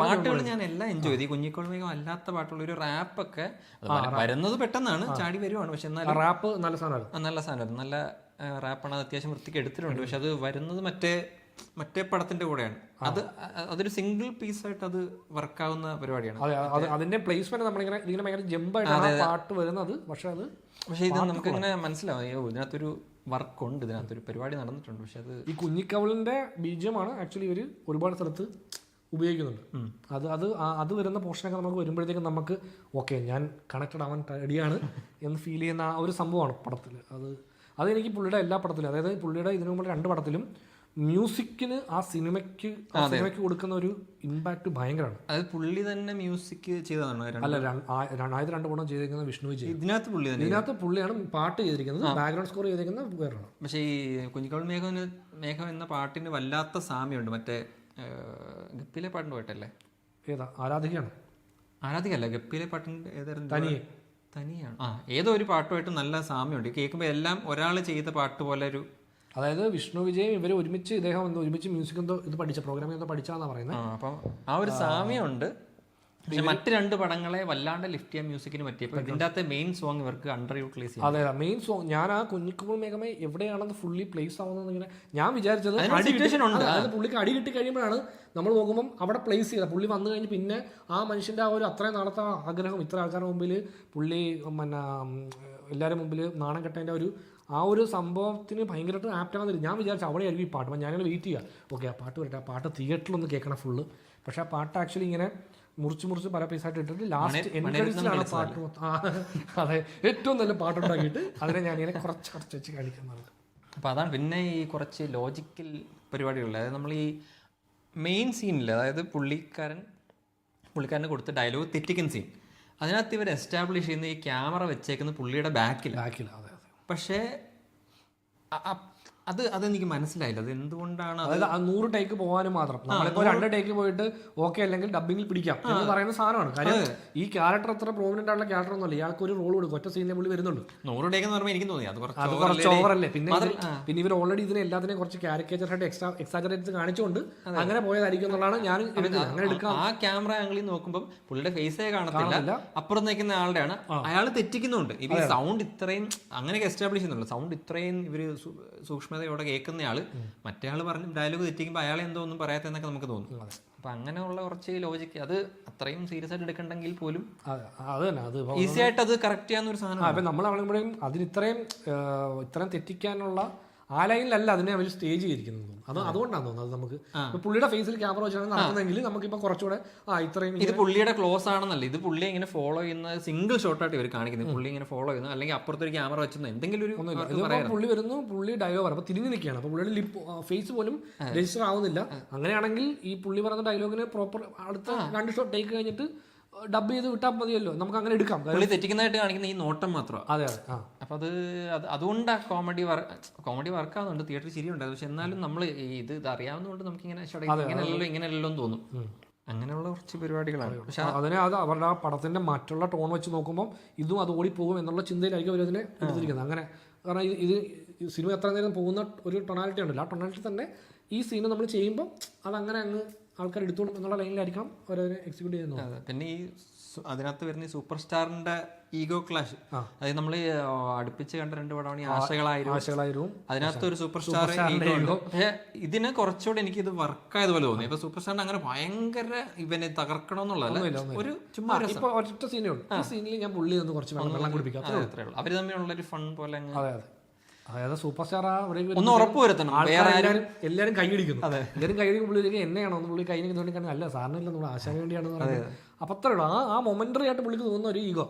പാട്ടുകൾ ഞാൻ എല്ലാം എൻജോയ് ചെയ്തു. കുഞ്ഞിക്കോൾ മേഘം അല്ലാത്ത പാട്ടുള്ള ഒരു റാപ്പൊക്കെ വരുന്നത് പെട്ടെന്നാണ്, ചാടി വരുവാണ്. പക്ഷെ എന്നാലും റാപ്പ് നല്ല സാധനമായിരുന്നു, നല്ല റാപ്പാണ്. അത് അത്യാവശ്യം വൃത്തിക്ക് എടുത്തിട്ടുണ്ട്. പക്ഷെ അത് വരുന്നത് മറ്റേ പടത്തിന്റെ കൂടെയാണ്. അതൊരു സിംഗിൾ പീസ് ആയിട്ട് അത് വർക്കാവുന്ന പരിപാടിയാണ്. അതിന്റെ പ്ലേസ്മെന്റ് നമ്മളിങ്ങനെ ഭയങ്കര ജമ്പായിട്ടാണ് പാട്ട് വരുന്നത്. പക്ഷെ ഇത് നമുക്ക് ഇങ്ങനെ മനസ്സിലാവും, ഇതിനകത്തൊരു വർക്കുണ്ട്, ഇതിനകത്തൊരു പരിപാടി നടന്നിട്ടുണ്ട്. പക്ഷെ അത് ഈ കുഞ്ഞിക്കവളിന്റെ ബീജമാണ് ആക്ച്വലി ഇവര് ഒരുപാട് സ്ഥലത്ത് ഉപയോഗിക്കുന്നുണ്ട്. അത് വരുന്ന പോർഷനൊക്കെ നമുക്ക് വരുമ്പോഴത്തേക്കും നമുക്ക് ഓക്കെ, ഞാൻ കണക്റ്റഡ് ആവാൻ റെഡിയാണ് എന്ന് ഫീൽ ചെയ്യുന്ന ആ ഒരു സംഭവമാണ് പടത്തിൽ. അതെനിക്ക് പുള്ളിയുടെ എല്ലാ പടത്തിലും, അതായത് പുള്ളിയുടെ ഇതിനു മുമ്പ് 2 പടത്തിലും മ്യൂസിക്കിന് ആ സിനിമയ്ക്ക് കൊടുക്കുന്ന ഒരു ഇമ്പാക്ട് ഭയങ്കരമാണ്. അത് പുള്ളി തന്നെ മ്യൂസിക് ചെയ്തതാണ്. അല്ല, 2 പടം ചെയ്തിരിക്കുന്നത് വിഷ്ണു വിജയ്. ഇതിനകത്ത് പുള്ളിയാണ് പാട്ട് ചെയ്തിരിക്കുന്നത്, ബാക്ക്ഗ്രൗണ്ട് സ്കോർ ചെയ്തിരിക്കുന്നത് വേറൊരാണ്. പക്ഷേ ഈ കുഞ്ഞിക്കവൾ മേഘം എന്ന പാട്ടിന് വല്ലാത്ത സാമ്യമുണ്ട് മറ്റേ ഗപ്പിയിലെ പാട്ടിന് പോയിട്ടല്ലേ. ഏതാ? ആരാധികയല്ല, ഗപ്പിയിലെ പാട്ടിന്റെ ഏതായിരുന്നു? തനിയാണ്. ഏതോ ഒരു പാട്ടുമായിട്ട് നല്ല സാമ്യമുണ്ട്. കേൾക്കുമ്പോൾ എല്ലാം ഒരാൾ ചെയ്ത പാട്ട് പോലെ ഒരു, അതായത് വിഷ്ണു വിജയും ഇവർ ഒരുമിച്ച് ഒരുമിച്ച് മ്യൂസിക് ഇത് പഠിച്ച പ്രോഗ്രാമിംഗ് പഠിച്ചാന്നാ പറയുന്നത്. അപ്പം ആ ഒരു സാമ്യമുണ്ട്. പക്ഷെ മറ്റ് 2 പടങ്ങളെ വല്ലാണ്ട് ലിഫ്റ്റ് ചെയ്യാൻ മ്യൂസിക്കിന് പറ്റിയപ്പോൾ ഇതിൻ്റെ അകത്തെ മെയിൻ സോങ് ഇവർക്ക് അണ്ടർ യൂട്ടിലൈസ് ചെയ്യാം. അതെ, മെയിൻ സോങ് ഞാൻ ആ കുഞ്ഞിക്കോൾ മേഘമേ എവിടെയാണെന്ന് ഫുള്ളി പ്ലേസ് ആവുന്നത് ഇങ്ങനെ ഞാൻ വിചാരിച്ചത് അതായത് പുള്ളിക്ക് അടി കിട്ടി കഴിയുമ്പോഴാണ് നമ്മൾ നോക്കുമ്പം അവിടെ പ്ലേസ് ചെയ്ത പുള്ളി വന്നു കഴിഞ്ഞ് പിന്നെ ആ മനുഷ്യൻ്റെ ആ ഒരു അത്രയും നാളത്തെ ആഗ്രഹം ഇത്ര ആൾക്കാരുടെ മുമ്പിൽ പുള്ളി പിന്നെ എല്ലാവരുടെ മുമ്പിൽ നാണം കെട്ടതിൻ്റെ ആ ഒരു സംഭവത്തിന് ഭയങ്കരമായിട്ട് ആപ്റ്റാകുന്നില്ല. ഞാൻ വിചാരിച്ചു അവിടെ ആയിരിക്കും ഈ പാട്ട്. അപ്പം ഞാനിങ്ങനെ വെയിറ്റ് ചെയ്യുക, ഓക്കെ ആ പാട്ട് വരട്ടെ, ആ പാട്ട് തിയേറ്ററിലൊന്ന് കേൾക്കണം ഫുള്ള്. പക്ഷെ ആ പാട്ട് ആക്ച്വലി ഇങ്ങനെ മുറിച്ച് പല പീസായിട്ട് ഇട്ടിട്ട് ലാസ്റ്റ് എൻഡിലാണ് പാട്ട് മൊത്തം. അതെ, ഏറ്റവും നല്ല പാട്ടുണ്ടാക്കിയിട്ട് അതിനെ ഞാനിങ്ങനെ കുറച്ച് വെച്ച് കാണിക്കുന്നത്. അപ്പോൾ അതാണ്. പിന്നെ ഈ കുറച്ച് ലോജിക്കൽ പരിപാടികളിൽ, അതായത് നമ്മൾ ഈ മെയിൻ സീനിൽ, അതായത് പുള്ളിക്കാരന് കൊടുത്ത ഡയലോഗ് തെറ്റിക്കുന്ന സീൻ, അതിനകത്ത് ഇവർ എസ്റ്റാബ്ലിഷ് ചെയ്യുന്ന ഈ ക്യാമറ വെച്ചേക്കുന്ന പുള്ളിയുടെ ബാക്കിൽ. പക്ഷേ അതെനിക്ക് മനസ്സിലായില്ല, അത് എന്തുകൊണ്ടാണ്. അതായത് 100 ടേക്ക് പോകാനും മാത്രം. നമ്മളിപ്പോൾ 2 ടേക്ക് പോയിട്ട് ഓക്കെ അല്ലെങ്കിൽ ഡബിങ്ങിൽ പിടിക്കാം എന്ന് പറയുന്ന സാധനമാണ്. കാര്യം ഈ ക്യാരക്ടർ അത്ര പ്രോമിനന്റ് ആയിട്ടുള്ള ക്യാരക്ടർ ഒന്നുമല്ല, ഇയാൾക്ക് ഒരു റോൾ കൊടുക്കും, ഒറ്റ സീനിലെ പുള്ളി വരുന്നുണ്ട്. 100 ടേക്ക് എന്ന് പറയുമ്പോൾ എനിക്ക് തോന്നി അത് കുറച്ച് ഓവറല്ലേ. പിന്നെ ഇവർ ഓൾറെഡി ഇതിനെ എല്ലാത്തിനെയും കുറച്ച് കാരിക്കേച്ചർ ആയിട്ട് എക്സാജറേറ്റ് കാണിച്ചുകൊണ്ട് അങ്ങനെ പോയതായിരിക്കും എന്നുള്ളതാണ് ഞാൻ അങ്ങനെ എടുക്കാം. ആ ക്യാമറ ആംഗിളിൽ നോക്കുമ്പോൾ പുള്ളിയുടെ ഫേസേ കാണത്തില്ല, അപ്പുറം നിൽക്കുന്ന ആളുടെയാണ്. അയാൾ തെറ്റിക്കുന്നുണ്ട്. ഇപ്പൊ ഈ സൗണ്ട് ഇത്രയും അങ്ങനെയൊക്കെ എസ്റ്റാബ്ലിഷ് ചെയ്യുന്നുള്ളൂ. സൗണ്ട് ഇത്രയും ഇവര് സൂക്ഷ്മതയോടെ കേൾക്കുന്നയാള് മറ്റേ ആള് പറഞ്ഞ് ഡയലോഗ് തെറ്റിക്കുമ്പോൾ അയാളെ എന്തോ ഒന്നും പറയാത്തെന്നൊക്കെ നമുക്ക് തോന്നും. അപ്പൊ അങ്ങനെയുള്ള കുറച്ച് ലോജിക്ക് അത് അത്രയും സീരിയസ് ആയിട്ട് എടുക്കണ്ടെങ്കിൽ പോലും ഈസി ആയിട്ട് അത് കറക്റ്റ് ചെയ്യാവുന്ന ഒരു സാധനം. അപ്പൊ നമ്മൾ അതിന് ഇത്രയും തെറ്റിക്കാനുള്ള ആ ലൈനിലല്ല അതിനെ അവർ സ്റ്റേജ് ചെയ്തിരിക്കുന്നത് തോന്നുന്നു. അതുകൊണ്ടാണ് തോന്നുന്നത്. അത് നമുക്ക് ഇപ്പൊ പുള്ളിയുടെ ഫേസിൽ ക്യാമറ വെച്ചാണ് നടത്തുന്നതെങ്കിൽ നമുക്കിപ്പോൾ കുറച്ചുകൂടെ ഇത്രയും ഇത് പുള്ളിയുടെ ക്ലോസ് ആണെന്നല്ല, ഇത് പുള്ളി ഇങ്ങനെ ഫോളോ ചെയ്യുന്ന സിംഗിൾ ഷോട്ടായിട്ട് ഇവർ കാണിക്കുന്നത്. പുള്ളി ഇങ്ങനെ ഫോളോ ചെയ്യുന്നു, അല്ലെങ്കിൽ അപ്പുറത്തൊരു ക്യാമറ വെച്ചെന്ന് എന്തെങ്കിലും ഒരു പുള്ളി വരുന്നു, പുള്ളി ഡയലോഗ് പറയും, അപ്പൊ തിരിഞ്ഞു നിൽക്കുകയാണ്, അപ്പൊ പുള്ളിയുടെ ഫേസ് പോലും രജിസ്റ്റർ ആവുന്നില്ല. അങ്ങനെയാണെങ്കിൽ ഈ പുള്ളി പറയുന്ന ഡയലോഗിന് പ്രോപ്പർ അടുത്ത 2 ഷോട്ട് ടേക്ക് കഴിഞ്ഞിട്ട് ഡബ് ചെയ്ത് വിട്ടാൽ മതിയല്ലോ, നമുക്ക് അങ്ങനെ എടുക്കാം. പുള്ളി തെറ്റിക്കുന്നതായിട്ട് കാണിക്കുന്ന ഈ നോട്ടം മാത്രമാണ്. അതെ. അപ്പൊ അതുകൊണ്ട് കോമഡി വർക്കാവുന്നുണ്ട്, തിയേറ്ററിൽ ശരിയുണ്ടായത്. പക്ഷെ എന്നാലും നമ്മൾ ഇത് അറിയാവുന്നതുകൊണ്ട് നമുക്ക് ഇങ്ങനെയല്ലോ എന്ന് തോന്നും. അങ്ങനെയുള്ള കുറച്ച് പരിപാടികളാണ്. പക്ഷെ അത് അവരുടെ ആ പടത്തിന്റെ മറ്റുള്ള ടോൺ വെച്ച് നോക്കുമ്പോൾ ഇതും അത് ഓടിപ്പോകും എന്നുള്ള ചിന്തയിലായിരിക്കും അവർ അതിനെ എടുത്തിരിക്കുന്നത്. അങ്ങനെ കാരണം ഇത് സിനിമ എത്ര നേരം പോകുന്ന ഒരു ടൊണാലിറ്റി ഉണ്ടല്ലോ, ആ ടൊണാലിറ്റി തന്നെ ഈ സീന് നമ്മൾ ചെയ്യുമ്പോൾ അതങ്ങനെ അങ്ങ് ആൾക്കാർ എടുത്തോളും എന്നുള്ള ലൈനിലായിരിക്കണം അവരതിനെ എക്സിക്യൂട്ട് ചെയ്യുന്നത്. പിന്നെ ഈ അതിനകത്ത് വരുന്ന ഈ സൂപ്പർ സ്റ്റാറിന്റെ ഈഗോ ക്ലാഷ്, അതായത് നമ്മൾ അടുപ്പിച്ച് കണ്ട 2 പടമാണ് ഈ ആശകളായിരുന്നു. അതിനകത്ത് ഒരു സൂപ്പർ സ്റ്റാർ ഈഗോ ഉണ്ട്. പക്ഷെ ഇതിന് കുറച്ചുകൂടെ എനിക്ക് ഇത് വർക്കായതുപോലെ തോന്നി. ഇപ്പൊ സൂപ്പർ സ്റ്റാറിന് അങ്ങനെ ഭയങ്കര ഇവനെ തകർക്കണമെന്നുള്ളതല്ല, ഒരു ചുമ്മാ ഒറ്റ സീനേ ഉള്ളൂ. ആ സീനിൽ ഞാൻ പുള്ളി ഒന്ന് കുറച്ച് വെള്ളം കുടിപ്പിക്കാം, അത്രേ ഉള്ളൂ. അവര് തമ്മിലുള്ള ഒരു ഫൺ പോലെ. അതായത് സൂപ്പർ സ്റ്റാർ ഒന്ന് ഉറപ്പ് വരുത്തണം, എല്ലാവരും കൈയടിക്കുന്നു. എല്ലാവരും കൈയടിക്കും, പുള്ളി എന്നെയാണോ ഒന്ന് പുള്ളി കൈ വേണ്ടി അല്ല സാറിനില്ല, നമ്മൾ ആശാന് വേണ്ടിയാണെന്ന് പറയുന്നത്. അപ്പൊ അത്രേ ഉള്ളൂ. ആ മൊമെന്ററി ആയിട്ട് പുള്ളിക്ക് തോന്നുന്ന ഒരു ഈഗോ,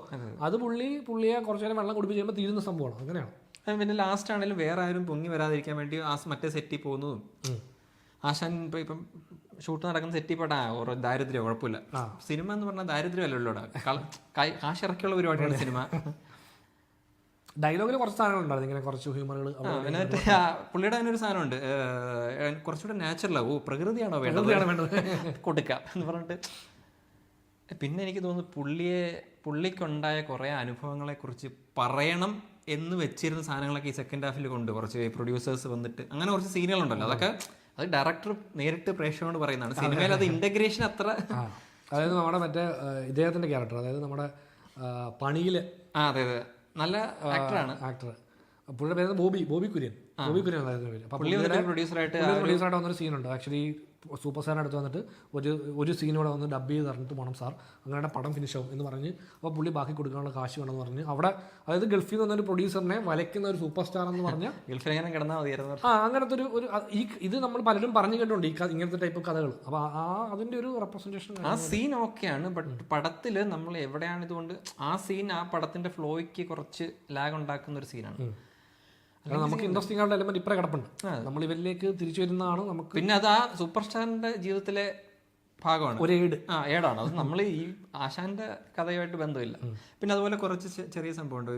അത് പുള്ളിയെ കുറച്ചു നേരം വെള്ളം കുടിപ്പിച്ച് കഴിയുമ്പോൾ തീരുന്ന സംഭവമാണ്. അങ്ങനെയാണ്. പിന്നെ ലാസ്റ്റ് ആണെങ്കിലും വേറെ ആരും പൊങ്ങി വരാതിരിക്കാൻ വേണ്ടി മറ്റേ സെറ്റിൽ പോകുന്നതും, ആശാൻ ഇപ്പം ഷൂട്ട് നടക്കുന്ന സെറ്റിൽ പെടാ ദാരിദ്ര്യം കുഴപ്പമില്ല. സിനിമ എന്ന് പറഞ്ഞാൽ ദാരിദ്ര്യമല്ലല്ലോ, കാശിറക്കിയുള്ള പരിപാടിയാണ് സിനിമ. ഡയലോഗിൽ കുറച്ച് സാധനങ്ങളുണ്ടായിരുന്നു, ഇങ്ങനെ കുറച്ച് ഹ്യൂമറുകൾ. പുള്ളിയുടെ അതിനൊരു സാധനമുണ്ട്, കുറച്ചുകൂടെ നാച്ചുറൽ ആവും, പ്രകൃതിയാണോ വേണ്ടത് കൊടുക്കാം എന്ന് പറഞ്ഞിട്ട്. പിന്നെ എനിക്ക് തോന്നുന്നു പുള്ളിക്കുണ്ടായ കുറേ അനുഭവങ്ങളെ കുറിച്ച് പറയണം എന്ന് വെച്ചിരുന്ന സാധനങ്ങളൊക്കെ ഈ സെക്കൻഡ് ഹാഫിൽ കൊണ്ട് കുറച്ച് പ്രൊഡ്യൂസേഴ്സ് വന്നിട്ട് അങ്ങനെ കുറച്ച് സീനുകളുണ്ടല്ലോ, അതൊക്കെ അത് ഡയറക്ടർ നേരിട്ട് പ്രേക്ഷകരോട് പറയുന്നതാണ്. സിനിമയിൽ അത് ഇന്റഗ്രേഷൻ അത്ര. അതായത് നമ്മുടെ മറ്റേ ഇദ്ദേഹത്തിന്റെ ക്യാരക്ടർ, അതായത് നമ്മുടെ പണിയില്, അതെ നല്ല ആക്ടറാണ്. പുള്ളിയുടെ പേര് ബോബി കുര്യൻ. അതായത് പ്രൊഡ്യൂസറായിട്ട് വന്നൊരു സീനുണ്ട്. ആക്ച്വലി സൂപ്പർ സ്റ്റാറിന് അടുത്ത് വന്നിട്ട് ഒരു സീനോടെ വന്ന് ഡബ് ചെയ്ത് തന്നിട്ട് പോകണം സാർ, അങ്ങനെ പടം ഫിനിഷ് ആവും എന്ന് പറഞ്ഞ്, അപ്പോൾ പുള്ളി ബാക്കി കൊടുക്കാനുള്ള കാശ് വേണമെന്ന് പറഞ്ഞ് അവിടെ, അതായത് ഗൾഫിൽ നിന്ന് വന്നൊരു പ്രൊഡ്യൂസറിനെ വലയ്ക്കുന്ന ഒരു സൂപ്പർ സ്റ്റാർ എന്ന് പറഞ്ഞാൽ ഗൾഫിലെങ്ങനെ കിടന്നാൽ മതിയായിരുന്നു. അങ്ങനത്തെ ഒരു ഇത് നമ്മൾ പലരും പറഞ്ഞു കേട്ടുണ്ട്, ഇങ്ങനത്തെ ടൈപ്പ് കഥകൾ. അപ്പോൾ അതിന്റെ ഒരു റെപ്രസെന്റേഷൻ ആ സീൻ ഓക്കെയാണ്. ബട്ട് പടത്തിൽ നമ്മൾ എവിടെയാണ് ഇതുകൊണ്ട് ആ സീൻ ആ പടത്തിന്റെ ഫ്ലോയ്ക്ക് കുറച്ച് ലാഗ് ഉണ്ടാക്കുന്ന ഒരു സീനാണ്. നമുക്ക് ഇൻട്രസ്റ്റിംഗ് ആയിട്ടുള്ള എലമെന്റ് ഇപ്പറേ കിടപ്പുണ്ട്, നമ്മൾ ഇവരിലേക്ക് തിരിച്ചു വരുന്നതാണ് നമുക്ക്. പിന്നെ അത് ആ സൂപ്പർ സ്റ്റാറിന്റെ ജീവിതത്തിലെ ഭാഗമാണ്, ഒരു ഏടാണ് അത്. നമ്മൾ ഈ ആശാന്റെ കഥയുമായിട്ട് ബന്ധമില്ല. പിന്നെ അതുപോലെ കുറച്ച് ചെറിയ സംഭവമുണ്ട്,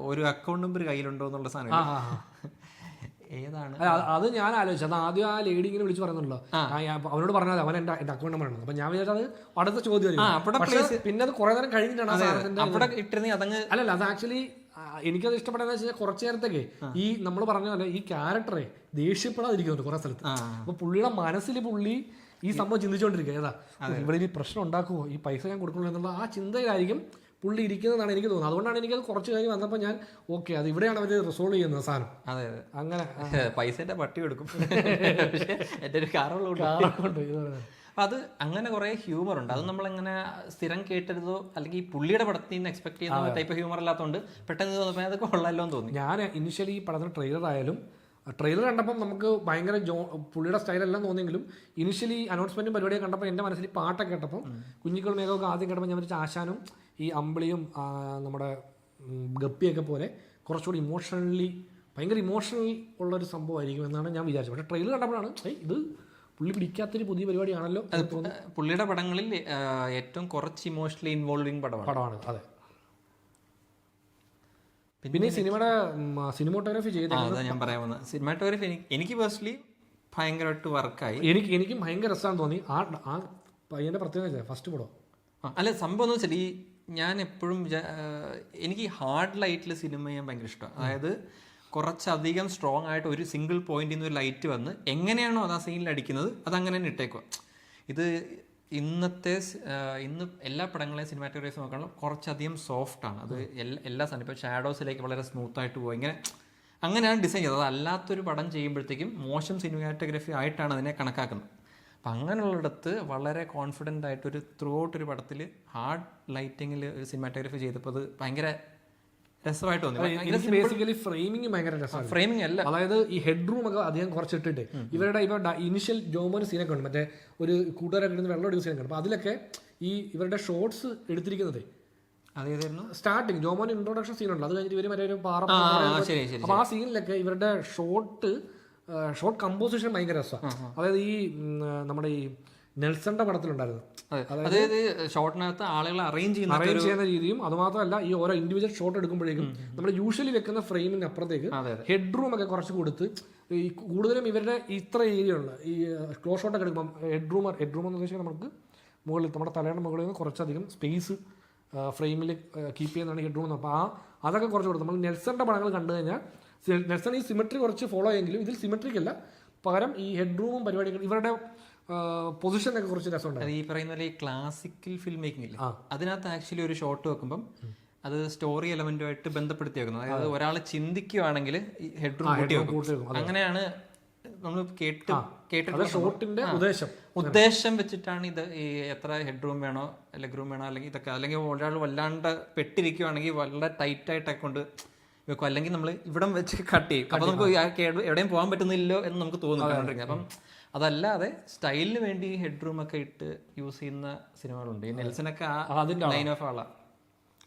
ഒരു അക്കൗണ്ട് നമ്പർ കയ്യിലുണ്ടോ എന്നുള്ള സാധനം. ഏതാണ് അത് ഞാൻ ആലോചിച്ചത്. അത് ആദ്യം ആ ലേഡി ഇങ്ങനെ വിളിച്ച് പറയുന്നുണ്ടല്ലോ, അവനോട് പറഞ്ഞാൽ അവൻ എന്റെ അക്കൗണ്ട് നമ്പർ ആണ്. അപ്പൊ ഞാൻ വിചാരിച്ചത് അടുത്ത ചോദ്യം, പിന്നെ അത് കുറെ നേരം കഴിഞ്ഞിട്ടാണ് അല്ലല്ല. അത് ആക്ച്വലി എനിക്കത് ഇഷ്ടപ്പെടുന്നത് വെച്ചാൽ കുറച്ചു നേരത്തേക്ക് ഈ നമ്മൾ പറഞ്ഞ പോലെ ഈ ക്യാരക്ടറെ ദേഷ്യപ്പെടാതിരിക്കുന്നുണ്ട് കുറെ സ്ഥലത്ത്. അപ്പൊ പുള്ളിയുടെ മനസ്സിൽ പുള്ളി ഈ സംഭവം ചിന്തിച്ചുകൊണ്ടിരിക്കുക, ഏതാ ഇവിടെ ഇനി പ്രശ്നം ഉണ്ടാക്കുമോ, ഈ പൈസ ഞാൻ കൊടുക്കണോ എന്നുള്ള ആ ചിന്തയിലായിരിക്കും പുള്ളി ഇരിക്കുന്നതാണ് എനിക്ക് തോന്നുന്നത്. അതുകൊണ്ടാണ് എനിക്കത് കുറച്ച് കഴിഞ്ഞ് വന്നപ്പോൾ ഞാൻ ഓക്കെ, അത് ഇവിടെയാണ് അവർ റിസോൾവ് ചെയ്യുന്നത് സാധനം. അതെ അങ്ങനെ പൈസന്റെ പട്ടി കൊടുക്കും എന്റെ ഒരു കാറുകൊണ്ട്. അത് അങ്ങനെ കുറെ ഹ്യൂമർ ഉണ്ട്. അത് നമ്മളെങ്ങനെ സ്ഥിരം കേട്ടരുതോ അല്ലെങ്കിൽ ഈ പുള്ളിയുടെ പടത്തിൽ നിന്ന് എക്സ്പെക്ട് ചെയ്യുന്ന ടൈപ്പ് ഹ്യൂമർ അല്ലാത്തതുകൊണ്ട് പെട്ടെന്ന് തോന്നുമ്പോൾ അതൊക്കെ കൊള്ളാമല്ലോ എന്ന് തോന്നി. ഞാൻ ഇനിഷ്യലി ഈ പടത്തിന് ട്രെയിലർ കണ്ടപ്പം നമുക്ക് ഭയങ്കര പുള്ളിയുടെ സ്റ്റൈലെല്ലാം തോന്നിയെങ്കിലും ഇനിഷ്യലി അനൗൺസ്മെന്റും പരിപാടിയൊക്കെ കണ്ടപ്പോൾ എൻ്റെ മനസ്സിൽ പാട്ടൊക്കെ കേട്ടപ്പം കുഞ്ഞിക്കൾ മേഘമൊക്കെ ആദ്യം കേട്ടപ്പോൾ ഞാൻ വിളിച്ച ആശാനും ഈ അമ്പിളിയും നമ്മുടെ ഗപ്പിയൊക്കെ പോലെ കുറച്ചുകൂടി ഭയങ്കര ഇമോഷണലി ഉള്ളൊരു സംഭവമായിരിക്കും എന്നാണ് ഞാൻ വിചാരിച്ചത്. പക്ഷേ ട്രെയിലർ കണ്ടപ്പോഴാണ് ഇത് പുള്ളി പിടിക്കാത്തൊരു പുതിയ പരിപാടിയാണല്ലോ. പുള്ളിയുടെ പടങ്ങളിൽ ഏറ്റവും കുറച്ച് ഇമോഷണലി ഇൻവോൾവിംഗ് പടമാണ്. അതെ. പിന്നെ സിനിമോട്ടോഗ്രാഫി ചെയ്ത ഞാൻ പറയാൻ വന്നത് സിനിമാറ്റോഗ്രാഫി എനിക്ക് പേഴ്സണലി ഭയങ്കരമായിട്ട് വർക്കായി. എനിക്കും ഭയങ്കര രസമാണെന്ന് തോന്നി. ആ പയ്യന്റെ പ്രത്യേകത ഫസ്റ്റ് പടം അല്ല, സംഭവം എന്ന് വെച്ചാൽ ഞാൻ എപ്പോഴും എനിക്ക് ഹാർഡ് ലൈറ്റിൽ സിനിമ ചെയ്യാൻ ഭയങ്കര ഇഷ്ടമാണ്. അതായത് കുറച്ചധികം സ്ട്രോങ് ആയിട്ട് ഒരു സിംഗിൾ പോയിന്റിൽ നിന്ന് ഒരു ലൈറ്റ് വന്ന് എങ്ങനെയാണോ അത് ആ സീനിൽ അടിക്കുന്നത് അതങ്ങനെ തന്നെ ഇട്ടേക്കുക. ഇന്ന് എല്ലാ പടങ്ങളെയും സിനിമാറ്റോഗ്രാഫി നോക്കണം കുറച്ചധികം സോഫ്റ്റാണ്. അത് എല്ലാ സാധനം ഇപ്പോൾ ഷാഡോസിലേക്ക് വളരെ സ്മൂത്തായിട്ട് പോകും. അങ്ങനെയാണ് ഡിസൈൻ ചെയ്തത്. അതല്ലാത്തൊരു പടം ചെയ്യുമ്പോഴത്തേക്കും മോശം സിനിമാറ്റോഗ്രാഫി ആയിട്ടാണ് അതിനെ കണക്കാക്കുന്നത്. അപ്പം അങ്ങനെയുള്ളിടത്ത് വളരെ കോൺഫിഡൻ്റ് ആയിട്ടൊരു ത്രൂ ഔട്ട് ഒരു പടത്തിൽ ഹാർഡ് ലൈറ്റിങ്ങിൽ ഒരു സിനിമാറ്റോഗ്രാഫി ചെയ്തപ്പോൾ അത് ഭയങ്കര രസമായിട്ട് തോന്നി. എനിക്ക് ബേസിക്കലി ഫ്രെയിമിങ് ഭയങ്കര രസമാണ്. ഫ്രെയിമിംഗ് അല്ല, അതായത് ഈ ഹെഡ് റൂം ഒക്കെ അധികം കുറച്ചിട്ടിട്ട് ഇവരുടെ ഇപ്പൊ ഇനിഷ്യൽ ജോമോന് സീനൊക്കെ ഉണ്ട്, മറ്റേ ഒരു കൂട്ടുകാരൊക്കെ ഇരുന്ന് വെള്ളം എടുക്കുന്ന സീനൊക്കെ ഉണ്ട്. അപ്പൊ അതിലൊക്കെ ഈ ഇവരുടെ ഷോർട്സ് എടുത്തിരിക്കുന്നത് അതേതായിരുന്നു സ്റ്റാർട്ടിങ് ജോമോൻ ഇൻട്രോഡക്ഷൻ സീനുണ്ട്, അത് കഴിഞ്ഞിട്ട് ഇവര് മറ്റേ ഒരു പാറ. അപ്പൊ ആ സീനിലൊക്കെ ഇവരുടെ ഷോർട്ട് കമ്പോസിഷൻ ഭയങ്കര രസമാണ്. അതായത് ഈ നമ്മുടെ ഈ നെൽസന്റെ പടത്തിലുണ്ടായിരുന്നു, അതായത് ഷോട്ടിനകത്ത് ആളുകളെ അറേഞ്ച് ചെയ്യുന്ന രീതിയും അതുമാത്രമല്ല ഈ ഓരോ ഇൻഡിവിജ്വൽ ഷോട്ട് എടുക്കുമ്പോഴേക്കും നമ്മൾ യൂഷ്വലി വെക്കുന്ന ഫ്രെയിമിന് അപ്പുറത്തേക്ക് ഹെഡ് റൂം ഒക്കെ കുറച്ച് കൊടുത്ത് ഈ കൂടുതലും ഇവരുടെ ഇത്ര ഏരിയ ഉള്ള ഈ ക്ലോസ് ഷോട്ടൊക്കെ എടുക്കുമ്പോൾ ഹെഡ് റൂം എന്ന് ഉദ്ദേശിച്ചാൽ നമുക്ക് മുകളിൽ നമ്മുടെ തലയുടെ മുകളിൽ നിന്ന് കുറച്ചധികം സ്പേസ് ഫ്രെയിമിൽ കീപ്പ് ചെയ്യുന്നതാണ് ഹെഡ് റൂം. അപ്പോൾ അതൊക്കെ കുറച്ച് കൊടുത്തു. നമ്മൾ നെൽസന്റെ പടങ്ങൾ കണ്ടു കഴിഞ്ഞാൽ നെൽസൺ ഈ സിമെട്രി കുറച്ച് ഫോളോ ചെയ്യുമെങ്കിലും ഇതിൽ സിമെട്രിക്കല്ല, പകരം ഈ ഹെഡ് റൂമും പരിപാടികൾ ഇവരുടെ പൊസിഷനൊക്കെ കുറച്ച് രസമുണ്ട്. ഈ പറയുന്ന പോലെ ഈ ക്ലാസിക്കൽ ഫിലിം മേക്കിംഗ് ഇല്ല, അതിനകത്ത് ആക്ച്വലി ഒരു ഷോട്ട് വെക്കുമ്പം അത് സ്റ്റോറി എലമെന്റുമായിട്ട് ബന്ധപ്പെടുത്തി വെക്കുന്നത്. അതായത് ഒരാൾ ചിന്തിക്കുകയാണെങ്കിൽ ഈ ഹെഡ് റൂം കൂട്ടി വെക്കും. അങ്ങനെയാണ് നമ്മൾ കേട്ടിട്ടുള്ള ഉദ്ദേശം വെച്ചിട്ടാണ് ഇത്. ഈ എത്ര ഹെഡ് റൂം വേണോ ലെഗ് റൂം വേണോ അല്ലെങ്കിൽ ഇതൊക്കെ, അല്ലെങ്കിൽ ഒരാൾ വല്ലാണ്ട് പെട്ടിരിക്കുകയാണെങ്കിൽ വളരെ ടൈറ്റ് ആയിട്ടൊക്കെ കൊണ്ട് വെക്കും, അല്ലെങ്കിൽ നമ്മൾ ഇവിടം വെച്ച് കട്ട് ചെയ്യും. അപ്പൊ നമുക്ക് എവിടെയും പോകാൻ പറ്റുന്നില്ലോ എന്ന് നമുക്ക് തോന്നുന്നു. അപ്പം അതല്ലാതെ സ്റ്റൈലിന് വേണ്ടി ഹെഡ് റൂം ഒക്കെ ഇട്ട് യൂസ് ചെയ്യുന്ന സിനിമകളുണ്ട്. ഈ നെൽസനൊക്കെ ലൈൻ ഓഫ് ആളാണ്.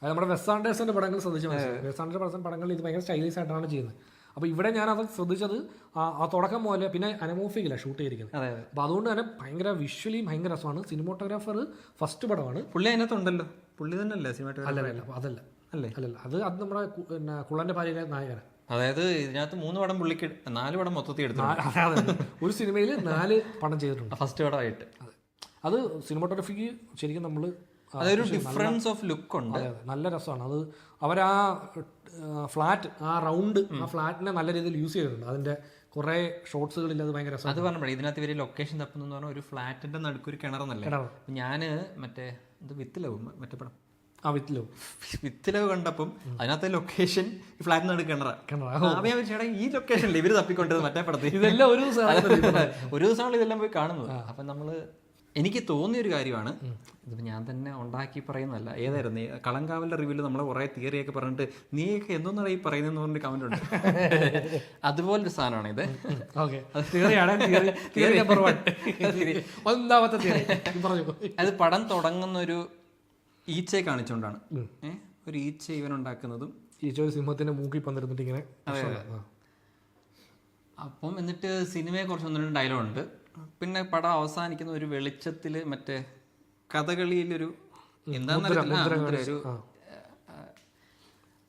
അത് നമ്മുടെ വെസ് ആൻഡേഴ്സന്റെ പടങ്ങൾ ശ്രദ്ധിച്ചു മനസ്സിലായി. വെസ് ആൻഡേഴ്സൺ പടങ്ങൾ ഇത് ഭയങ്കര സ്റ്റൈലിഷ് ആയിട്ടാണ് ചെയ്യുന്നത്. അപ്പോൾ ഇവിടെ ഞാൻ അത് ശ്രദ്ധിച്ചത് ആ തുടക്കം പോലെ പിന്നെ അനമോഫിക്കില്ല ഷൂട്ട് ചെയ്തിരിക്കുന്നത്. അപ്പോൾ അതുകൊണ്ട് തന്നെ ഭയങ്കര വിഷ്വലി ഭയങ്കര രസമാണ്. സിനിമോട്ടോഗ്രാഫർ ഫസ്റ്റ് പടമാണ് പുള്ളി, അതിനകത്തുണ്ടല്ലോ പുള്ളി തന്നെ അല്ലേ സിനിമാറ്റോഗ്രാഫർ? അതല്ല അല്ലേ അല്ലല്ല, അത് നമ്മുടെ കുള്ളന്റെ ഭാര്യ നായകനാണ്. അതായത് ഇതിനകത്ത് 3 പടം പുള്ളിക്ക് 4 പടം മൊത്തത്തിൽ എടുത്തു. ഒരു സിനിമയിൽ 4 പടം ചെയ്തിട്ടുണ്ട് ഫസ്റ്റ് പടമായിട്ട്. അത് സിനിമാറ്റോഗ്രഫിക്ക് ശരിക്കും നമ്മൾ അതൊരു ഡിഫറൻസ് ഓഫ് ലുക്ക് ഉണ്ട്, നല്ല രസമാണ്. അത് അവരാ ഫ്ലാറ്റ് ആ റൗണ്ട് ആ ഫ്ലാറ്റിനെ നല്ല രീതിയിൽ യൂസ് ചെയ്തിട്ടുണ്ട്. അതിന്റെ കുറെ ഷോട്ട്സുകളിൽ അത് ഭയങ്കര രസം. അത് പറഞ്ഞപ്പോഴേ ഇതിനകത്ത് ഇവര് ലൊക്കേഷൻ തപ്പുന്ന പറഞ്ഞാൽ ഒരു ഫ്ലാറ്റിന്റെ നടുക്കൊരു കിണറെന്നല്ലേ. ഞാന് മറ്റേ വിത്ത് ലവ് മറ്റേ പടം വിത്ത് ലവ് കണ്ടപ്പം അതിനകത്തെ ലൊക്കേഷൻ ഈ ഫ്ലാറ്റിന് നടുക്ക് കിണറ. ഈ ലൊക്കേഷനിൽ ഇവര് തപ്പിക്കൊണ്ടത് മറ്റേ പടത്തിൽ. ഇതെല്ലാം ഒരു ദിവസമാണ് ഇതെല്ലാം പോയി കാണുന്നത്. അപ്പൊ നമ്മള് എനിക്ക് തോന്നിയൊരു കാര്യമാണ്, ഇതിപ്പോൾ ഞാൻ തന്നെ ഉണ്ടാക്കി പറയുന്നതല്ല. ഏതായിരുന്നു കളങ്കാവലിന്റെ റിവ്യൂല് നമ്മളെ കുറെ തിയറിയൊക്കെ പറഞ്ഞിട്ട് നീയൊക്കെ എന്തോന്നാണ് ഈ പറയുന്നതെന്ന് പറഞ്ഞിട്ട് കമന്റ് ഉണ്ട്. അതുപോലൊരു സാധനമാണ് ഇത്. അത് പടം തുടങ്ങുന്ന ഒരു ഈച്ചയെ കാണിച്ചുകൊണ്ടാണ്. ഒരു ഈച്ച ഇവൻ ഉണ്ടാക്കുന്നതും സിംഹത്തിന്റെ മൂക്കി പന്തിരുന്നിട്ട് ഇങ്ങനെ. അപ്പം എന്നിട്ട് സിനിമയെ കുറിച്ച് 1-2 ഡയലോഗ് ഉണ്ട്. പിന്നെ പടം അവസാനിക്കുന്ന ഒരു വെളിച്ചത്തില് മറ്റേ കഥകളിയിലൊരു എന്താന്നറിയില്ല.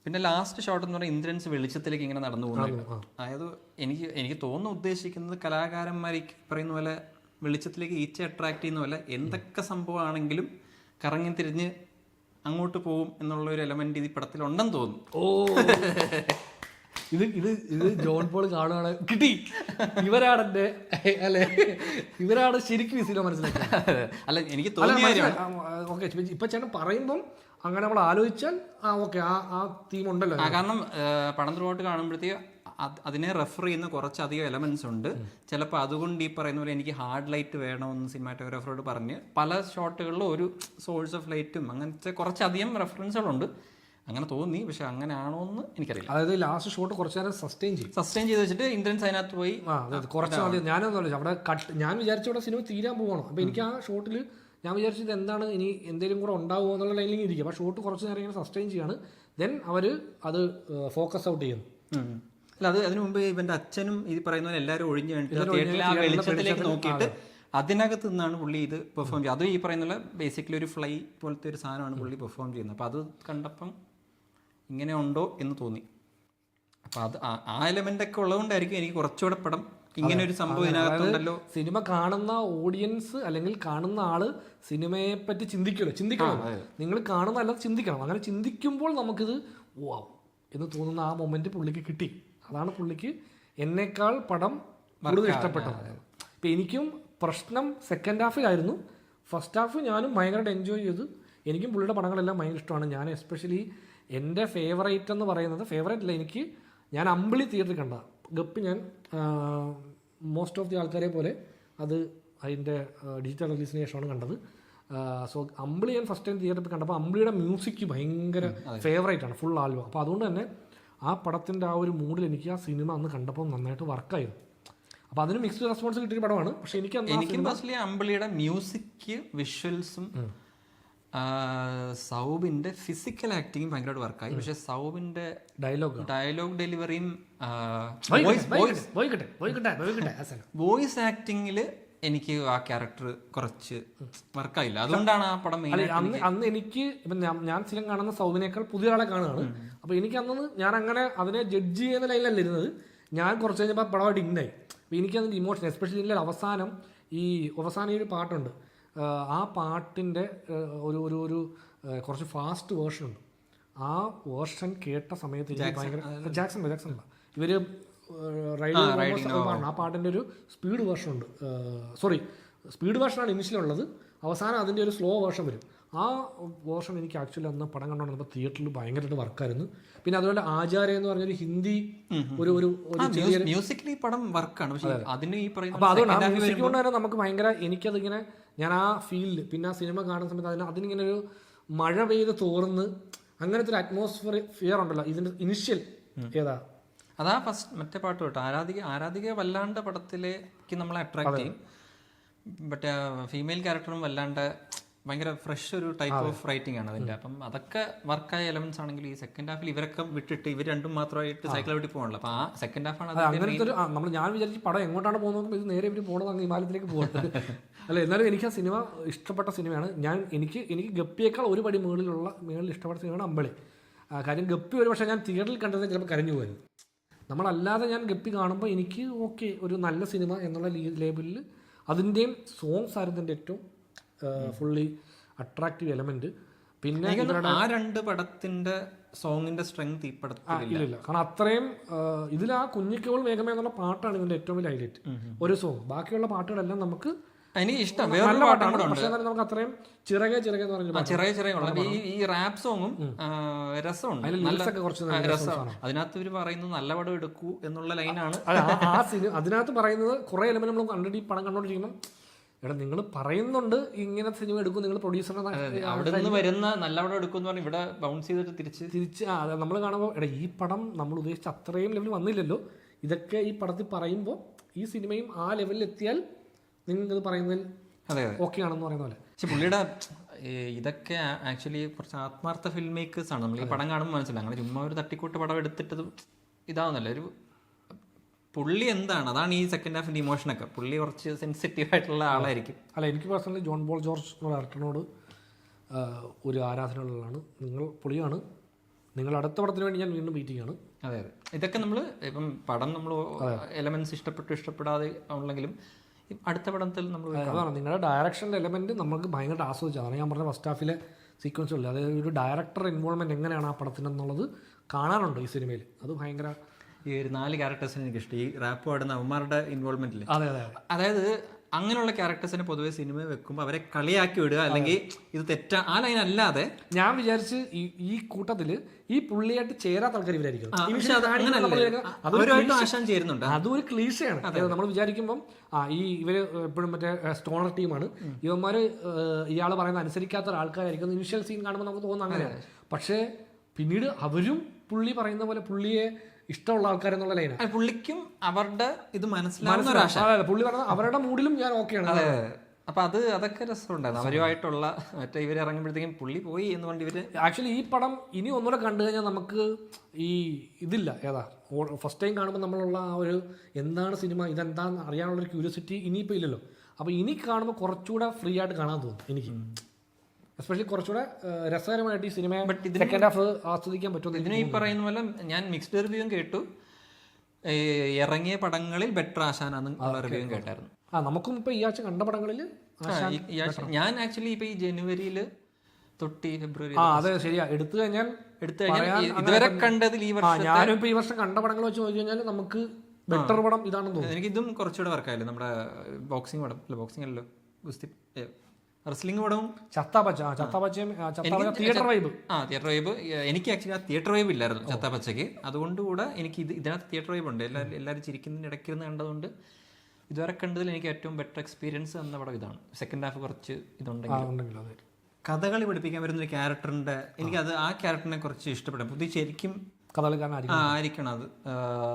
പിന്നെ ലാസ്റ്റ് ഷോട്ട് എന്ന് പറഞ്ഞാൽ ഇന്ദ്രൻസ് വെളിച്ചത്തിലേക്ക് ഇങ്ങനെ നടന്നു പോകുന്നത്. അതായത് എനിക്ക് തോന്നുന്നു ഉദ്ദേശിക്കുന്നത് കലാകാരന്മാർ പറയുന്ന പോലെ വെളിച്ചത്തിലേക്ക് ഈച്ച അട്രാക്ട് ചെയ്യുന്ന പോലെ എന്തൊക്കെ സംഭവമാണെങ്കിലും കറങ്ങി തിരിഞ്ഞ് അങ്ങോട്ട് പോകും എന്നുള്ള ഒരു എലമെന്റ് ഈ പടത്തിൽ ഉണ്ടെന്ന് തോന്നുന്നു. ഇത് ജോൺ പോൾ കാണുകയാണ് കിട്ടി, ഇവരാണ് എന്റെ അല്ലെ, ഇവരാണ് ശരിക്കും ഈ സിനിമ മനസ്സിലാക്കുന്നത്. അല്ല എനിക്ക് തോന്നിയ ഓക്കെ ഇപ്പൊ ചേട്ടൻ പറയുമ്പം അങ്ങനെ നമ്മൾ ആലോചിച്ചാൽ ഓക്കെ ആ തീം ഉണ്ടല്ലോ. കാരണം പടം ത്രൂഔട്ട് കാണുമ്പോഴത്തേക്ക് അതിനെ റെഫർ ചെയ്യുന്ന കുറച്ചധികം എലമെന്റ്സ് ഉണ്ട്. ചിലപ്പോൾ അതുകൊണ്ട് ഈ പറയുന്ന പോലെ എനിക്ക് ഹാർഡ് ലൈറ്റ് വേണമെന്ന് സിനിമാറ്റോഗ്രാഫറോട് പറഞ്ഞ് പല ഷോട്ടുകളിലും ഒരു സോഴ്സ് ഓഫ് ലൈറ്റും അങ്ങനത്തെ കുറച്ചധികം റെഫറൻസുകളുണ്ട്. അങ്ങനെ തോന്നി, പക്ഷെ അങ്ങനെ ആണോ എന്ന് എനിക്കറിയില്ല. അതായത് ലാസ്റ്റ് ഷോട്ട് കുറച്ചു നേരം സസ്റ്റെയിൻ ചെയ്ത് വെച്ചിട്ട് ഇന്ദ്രൻസ് അതിനകത്ത് പോയി കുറച്ച് ഞാനൊന്നും അവിടെ ഞാൻ വിചാരിച്ച ഇവിടെ സിനിമ തീരാൻ പോകണം. അപ്പൊ എനിക്ക് ആ ഷോട്ടിൽ ഞാൻ വിചാരിച്ചത് എന്താണ് ഇനി എന്തെങ്കിലും കൂടെ ഉണ്ടാവുമോ എന്നുള്ള ലൈനിൽ ഇരിക്കും. അപ്പോൾ ഷോട്ട് കുറച്ച് നേരം ഇങ്ങനെ സസ്റ്റെയിൻ ചെയ്യാണ്. ദെൻ അവർ അത് ഫോക്കസ് ഔട്ട് ചെയ്യുന്നു. അല്ല അത് അതിനു മുമ്പ് ഇവന്റെ അച്ഛനും ഇത് പറയുന്ന പോലെ എല്ലാവരും ഒഴിഞ്ഞു വേണ്ടിട്ട് ആ വെളിച്ചത്തിലേക്ക് നോക്കിയിട്ട് അതിനകത്ത് നിന്നാണ് പുള്ളി ഇത് പെർഫോം ചെയ്യുന്നത്. അത് ഈ പറയുന്ന പോലെ ബേസിക്കലി ഒരു ഫ്ലൈ പോലത്തെ ഒരു സാധനമാണ് പുള്ളി പെർഫോം ചെയ്യുന്നത്. അപ്പോൾ അത് കണ്ടപ്പം ഇങ്ങനെ ഉണ്ടോ എന്ന് തോന്നി. അപ്പം അത് ആ എലമെന്റ് ഒക്കെ ഉള്ളതുകൊണ്ടായിരിക്കും എനിക്ക് കുറച്ചുകൂടെ പടം ഇങ്ങനെ ഒരു സംഭവം ഇതിനകത്തുണ്ടല്ലോ. സിനിമ കാണുന്ന ഓഡിയൻസ് അല്ലെങ്കിൽ കാണുന്ന ആള് സിനിമയെ പറ്റി ചിന്തിക്കണം. നിങ്ങൾ കാണുന്ന അല്ലാതെ ചിന്തിക്കണം. അങ്ങനെ ചിന്തിക്കുമ്പോൾ നമുക്കിത് വാവ് എന്ന് തോന്നുന്ന ആ മൊമെന്റ് പുള്ളിക്ക് കിട്ടി. അതാണ് പുള്ളിക്ക് എന്നേക്കാൾ പടം കൂടുതൽ ഇഷ്ടപ്പെട്ടത്. ഇപ്പം എനിക്കും പ്രശ്നം സെക്കൻഡ് ഹാഫിലായിരുന്നു. ഫസ്റ്റ് ഹാഫ് ഞാനും ഭയങ്കരമായിട്ട് എൻജോയ് ചെയ്തു. എനിക്കും പുള്ളിയുടെ പടങ്ങളെല്ലാം ഭയങ്കര ഇഷ്ടമാണ്. ഞാൻ എസ്പെഷ്യലി എൻ്റെ ഫേവറേറ്റ് എന്ന് പറയുന്നത് ഫേവറേറ്റ് അല്ല, ഞാൻ അമ്പിളി തിയേറ്ററിൽ കണ്ട ഗപ്പി ഞാൻ മോസ്റ്റ് ഓഫ് ദി ആൾക്കാരെ പോലെ അത് അതിൻ്റെ ഡിജിറ്റൽ റിലീസിന് ശേഷമാണ് കണ്ടത്. സോ അമ്പിളി ഞാൻ ഫസ്റ്റ് ടൈം തിയേറ്ററിൽ കണ്ടപ്പോൾ അമ്പിളിയുടെ മ്യൂസിക് ഭയങ്കര ഫേവറേറ്റ് ആണ്, ഫുൾ ആൽബം. അപ്പോൾ അതുകൊണ്ട് തന്നെ ആ പടത്തിൻ്റെ ആ ഒരു മൂഡിൽ എനിക്ക് ആ സിനിമ അന്ന് കണ്ടപ്പോൾ നന്നായിട്ട് വർക്കായിരുന്നു. അപ്പോൾ അതിന് മിക്സ്ഡ് റെസ്പോൺസ് കിട്ടിയ പടമാണ്. പക്ഷേ എനിക്ക് പേഴ്സണലി അമ്പിളിയുടെ മ്യൂസിക്, വിഷ്വൽസും സൗബിന്റെ ഫിസിക്കൽ ആക്ടിങ്ങും ഭയങ്കരമായിട്ട് വർക്കായി. പക്ഷെ സൗബിന്റെ ഡയലോഗ് ഡെലിവറിയും വോയിസ് ആക്ടിങ്ങില് എനിക്ക് ആ ക്യാരക്ടർ കുറച്ച് വർക്കായില്ല. അതുകൊണ്ടാണ് ആ പടം അന്ന് എനിക്ക് ഇപ്പം ഞാൻ സ്ഥിരം കാണുന്ന സൗബിനേക്കാൾ പുതിയ ആളെ കാണുകയാണ്. അപ്പോൾ എനിക്ക് അന്ന് ഞാൻ അങ്ങനെ അതിനെ ജഡ്ജ് ചെയ്യുന്ന ലൈനിലല്ല ഇരുന്നത്. ഞാൻ കുറച്ച് കഴിഞ്ഞപ്പോൾ പടമായിട്ട് ഇന്നായി. അപ്പോൾ എനിക്കതിൻ്റെ ഇമോഷൻ, എസ്പെഷ്യലി ഇതിൻ്റെ അവസാനം ഈ ഒരു പാട്ടുണ്ട്. ആ പാട്ടിൻ്റെ ഒരു കുറച്ച് ഫാസ്റ്റ് വേർഷൻ ഉണ്ട്. ആ വേർഷൻ കേട്ട സമയത്ത് എനിക്ക് ഭയങ്കര ജാക്സൺ അല്ല, ഇവർ ആ പാട്ടിൻ്റെ ഒരു സ്പീഡ് വേർഷൻ ഉണ്ട്. സ്പീഡ് വേർഷനാണ് ഇനിഷ്യലുള്ളത്. അവസാനം അതിൻ്റെ ഒരു സ്ലോ വേർഷൻ വരും. ആ വേർഷൻ എനിക്ക് ആക്ച്വലി അന്ന് പടം കണ്ടുകൊണ്ടിരുന്നപ്പോൾ തിയേറ്ററിൽ ഭയങ്കരമായിട്ട് വർക്കായിരുന്നു. പിന്നെ അതുപോലെ ആചാര്യ എന്ന് പറഞ്ഞൊരു ഹിന്ദി ഒരു മ്യൂസിക്കലി പടം വർക്കാണ്. അപ്പോൾ അതുകൊണ്ട് ആ മ്യൂസിക് കൊണ്ട് തന്നെ നമുക്ക് ഭയങ്കര, എനിക്കതിങ്ങനെ ഞാൻ ആ ഫീലിൽ പിന്നെ ആ സിനിമ കാണുന്ന സമയത്ത് അതിനിങ്ങനെ ഒരു മഴ പെയ്ത് തോർന്ന് അങ്ങനത്തെ ഒരു അറ്റ്മോസ്ഫിയർ ഉണ്ടല്ലോ ഇതിൻ്റെ ഇനിഷ്യൽ. ഏതാ അതാ ഫസ്റ്റ് മറ്റേ പാട്ട് കേട്ടോ, ആരാധിക വല്ലാണ്ട് പടത്തിലേക്ക് നമ്മളെ അട്രാക്ട് ചെയ്യും. ബട്ട് ഫീമെയിൽ ക്യാരക്ടറും വല്ലാണ്ട് ഭയങ്കര ഫ്രഷ് ഒരു ടൈപ്പ് ഓഫ് റൈറ്റിംഗ് ആണ് അതിന്റെ. അപ്പം അതൊക്കെ വർക്കായ എലമെന്റ്സ് ആണെങ്കിൽ ഈ സെക്കൻഡ് ഹാഫിൽ ഇവരൊക്കെ വിട്ടിട്ട് ഇവർ രണ്ടും മാത്രമായിട്ട് സൈക്കിൾ വിട്ടി പോകണല്ലോ. അപ്പൊ ആ സെക്കൻഡ് ഹാഫ് ആണ് അങ്ങനത്തെ ഒരു ഞാൻ വിചാരിച്ചു പടം എങ്ങോട്ടാണ് പോകുന്നത്, ഇത് നേരെ ഇവർ പോകണത് അങ്ങ് ഹിമാലയത്തിലേക്ക് പോകുന്നത്. അല്ല, എന്നാലും എനിക്ക് ആ സിനിമ ഇഷ്ടപ്പെട്ട സിനിമയാണ്. എനിക്ക് ഗപ്പിയേക്കാൾ ഒരു പടി മുകളിൽ ഇഷ്ടപ്പെട്ട സിനിമയാണ് അമ്പിളി. കാര്യം ഗപ്പി ഒരു പക്ഷേ ഞാൻ തിയേറ്ററിൽ കണ്ടത് ചിലപ്പോൾ കരഞ്ഞു പോയത്. നമ്മളല്ലാതെ ഞാൻ ഗപ്പി കാണുമ്പോൾ എനിക്ക് ഓക്കെ ഒരു നല്ല സിനിമ എന്നുള്ള ലേബലിൽ അതിൻ്റെയും സോങ്സ് ആയിരുന്നു എൻ്റെ ഏറ്റവും ഫുള്ളി അട്രാക്റ്റീവ് എലമെന്റ്. പിന്നെ ആ രണ്ട് പടത്തിന്റെ സോങ്ങിന്റെ സ്ട്രെങ്ത് ഈ ഇല്ല, കാരണം അത്രയും ഇതിൽ ആ കുഞ്ഞിക്കോൾ വേഗമേ എന്നുള്ള പാട്ടാണ് ഇതിന്റെ ഏറ്റവും വലിയ ഹൈലൈറ്റ്. ഒരു സോങ്, ബാക്കിയുള്ള പാട്ടുകളെല്ലാം നമുക്ക് എനിക്ക് ഇഷ്ടം. നല്ല പാട്ടാണ്, പക്ഷേ നമുക്ക് അത്രയും ചിറകെ എന്ന് പറഞ്ഞ ഈ റാപ്പ് സോങ്ങും രസമുണ്ട്. അതിനകത്ത് ഇവർ പറയുന്നത് നല്ല പടം എടുക്കൂ എന്നുള്ള ലൈനാണ്. അതിനകത്ത് പറയുന്നത് കുറെ എലമെന്റ് നമ്മൾ കണ്ടിട്ട് ഈ പടം കണ്ടോണ്ടിരിക്കണം. എടാ നിങ്ങൾ പറയുന്നുണ്ട് ഇങ്ങനെ സിനിമ എടുക്കും, നിങ്ങൾ പ്രൊഡ്യൂസറിനെ അവിടെ നിന്ന് വരുന്ന നല്ല പടം എടുക്കും എന്ന് പറഞ്ഞാൽ ഇവിടെ ബൗൺസ് ചെയ്തിട്ട് തിരിച്ച് നമ്മൾ കാണുമ്പോൾ എടാ ഈ പടം നമ്മൾ ഉദ്ദേശിച്ച അത്രയും ലെവലിൽ വന്നില്ലല്ലോ. ഇതൊക്കെ ഈ പടത്തിൽ പറയുമ്പോൾ ഈ സിനിമയും ആ ലെവലിൽ എത്തിയാൽ നിങ്ങൾ പറയുന്നതിൽ ഓക്കെ ആണെന്ന് പറയുന്ന പോലെ. പക്ഷെ പുള്ളിയുടെ ഇതൊക്കെ ആക്ച്വലി കുറച്ച് ആത്മാർത്ഥ ഫിലിം മേക്കേഴ്സ് ആണ്. നമ്മൾ ഈ പടം കാണുമ്പോൾ മനസ്സിലായി അങ്ങനെ ചുമ്മാ ഒരു തട്ടിക്കൂട്ട് പടം എടുത്തിട്ടത് ഇതാവുന്നല്ല. ഒരു പുള്ളി എന്താണ്, അതാണ് ഈ സെക്കൻഡ് ഹാഫിന്റെ ഇമോഷനൊക്കെ. പുള്ളി കുറച്ച് സെൻസിറ്റീവ് ആയിട്ടുള്ള ആളായിരിക്കും. അല്ല, എനിക്ക് പേഴ്സണലി ജോൺ പോൾ ജോർജ് എന്ന ഡയറക്ടറിനോട് ഒരു ആരാധനയുള്ളതാണ്. പുള്ളിയാണ് നിങ്ങൾ അടുത്ത പടത്തിന് വേണ്ടി ഞാൻ വീണ്ടും വെയിറ്റ് ചെയ്യാണ്. അതെ, ഇതൊക്കെ നമ്മൾ ഇപ്പം പടം നമ്മൾ എലമെന്റ്സ് ഇഷ്ടപ്പെടാതെ ഉണ്ടെങ്കിലും അടുത്ത പടത്തിൽ നമ്മൾ അതാണ് നിങ്ങളുടെ ഡയറക്ഷൻ്റെ എലമെന്റ് നമുക്ക് ഭയങ്കര ആസ്വദിച്ചതാണ്. ഞാൻ പറഞ്ഞ ഫസ്റ്റ് ഹാഫിലെ സീക്വൻസുകളിൽ അതായത് ഒരു ഡയറക്ടർ ഇൻവോൾവ്മെന്റ് എങ്ങനെയാണ് ആ പടത്തിനെന്നുള്ളത് കാണാനുണ്ട് ഈ സിനിമയിൽ. അത് ഭയങ്കര ഈ ഒരു 4 ക്യാരക്ടേഴ്സിന് എനിക്ക് ഇഷ്ടം. ഈ റാപ്പ് പാടുന്ന അവന്മാരുടെ ഇൻവോൾവ്മെന്റിൽ അതായത് അങ്ങനെയുള്ള ക്യാരക്ടേഴ്സിനെ പൊതുവെ സിനിമ വെക്കുമ്പോൾ അവരെ കളിയാക്കി വിടുക, അല്ലെങ്കിൽ ഇത് തെറ്റാ ആ ലൈൻ അല്ലാതെ ഞാൻ വിചാരിച്ച് ഈ കൂട്ടത്തില് ഈ പുള്ളിയായിട്ട് ചേരാത്ത ആൾക്കാർ ഇവരായിരിക്കും. ചേരുന്നുണ്ട്. അതൊരു ക്ലീഷയാണ്. നമ്മൾ വിചാരിക്കുമ്പം ഇവര് എപ്പോഴും മറ്റേ സ്റ്റോണർ ടീമാണ്, ഇവന്മാര് ഇയാൾ പറയുന്ന അനുസരിക്കാത്ത ആൾക്കാരായിരിക്കും ഇനിഷ്യൽ സീൻ കാണുമ്പോൾ നമുക്ക് തോന്നുന്നു അങ്ങനെയാണ്. പക്ഷേ പിന്നീട് അവരും പുള്ളി പറയുന്ന പോലെ പുള്ളിയെ ഇഷ്ടമുള്ള ആൾക്കാരെന്നുള്ള ലൈനാണ്. പുള്ളിക്കും അവരുടെ ഇത് മനസ്സിലാവുന്ന പുള്ളി പറഞ്ഞ അവരുടെ മൂഡിലും ഞാൻ ഓക്കെയാണ്. അപ്പൊ അതൊക്കെ രസമുണ്ടായിരുന്നു അവരുമായിട്ടുള്ള. മറ്റേ ഇവർ ഇറങ്ങുമ്പോഴത്തേക്കും പുള്ളി പോയി എന്ന് പറഞ്ഞ് ഇവര് ആക്ച്വലി ഈ പടം ഇനി ഒന്നുകൂടെ കണ്ടു കഴിഞ്ഞാൽ നമുക്ക് ഈ ഇതില്ല ഫസ്റ്റ് ടൈം കാണുമ്പോൾ നമ്മളുള്ള ആ ഒരു എന്താണ് സിനിമ ഇതെന്താന്ന് അറിയാനുള്ളൊരു ക്യൂരിയോസിറ്റി ഇനിയിപ്പോൾ ഇല്ലല്ലോ. അപ്പോൾ ഇനി കാണുമ്പോൾ കുറച്ചുകൂടെ ഫ്രീ ആയിട്ട് കാണാൻ തോന്നും എനിക്ക്. എസ്പെഷ്യലി കുറച്ചുകൂടെ രസകരമായിട്ട് ഈ സിനിമ സെക്കൻഡ് ഹാഫ് ആസ്വദിക്കാൻ പറ്റും. ഇതിന് ഈ പറയുന്ന പോലെ ഞാൻ മിക്സ്ഡ് റിവ്യൂവും കേട്ടു, ഇറങ്ങിയ പടങ്ങളിൽ ബെറ്റർ ആശാനാന്നുള്ള റിവ്യൂവും കേട്ടായിരുന്നു. നമുക്കും ഇപ്പൊ ഈ ആഴ്ച കണ്ട പടങ്ങളിൽ ഞാൻ ആക്ച്വലി ഇപ്പൊ ഈ ജനുവരിയിൽ തൊട്ട് ഫെബ്രുവരി അതെ ശരിയാ എടുത്തു കഴിഞ്ഞാൽ ഇതുവരെ കണ്ടതിൽ ഈ വർഷം ഞാനും ഇപ്പൊ ഈ വർഷം കണ്ട പടങ്ങൾ വെച്ച് നോക്കി കഴിഞ്ഞാൽ നമുക്ക് ബെറ്റർ പടം ഇതാണെന്ന് തോന്നുന്നു. എനിക്ക് ഇതും കുറച്ചുകൂടെ വർക്കായല്ലോ. നമ്മുടെ ബോക്സിംഗ് പടം ബോക്സിംഗ് അല്ലല്ലോ ഗുസ്തി റെസ്ലിംഗ് പടവും തിയേറ്റർ വൈബ്. തിയേറ്റർ വൈബ് എനിക്ക് ആക്ച്വലി ആ തിയേറ്റർ വൈബ് ഇല്ലായിരുന്നു ചത്താപ്പച്ചയ്ക്ക്. അതുകൊണ്ട് കൂടെ എനിക്ക് ഇതിനകത്ത് തിയേറ്റർ വൈബ് ഉണ്ട്. എല്ലാവരും ചിരിക്കുന്നതിന് ഇടയ്ക്കിരുന്ന് കണ്ടതുകൊണ്ട് ഇതുവരെ കണ്ടതിൽ എനിക്ക് ഏറ്റവും ബെറ്റർ എക്സ്പീരിയൻസ് എന്ന പടം ഇതാണ്. സെക്കൻഡ് ഹാഫ് കുറച്ച് ഇതുണ്ടെങ്കിൽ കഥകളി പഠിപ്പിക്കാൻ വരുന്നൊരു ക്യാരക്ടറിന്റെ എനിക്കത് ആ ക്യാരക്ടറിനെ കുറച്ച് ഇഷ്ടപ്പെടും. പുതിയ ശരിക്കും ആയിരിക്കണം അത്.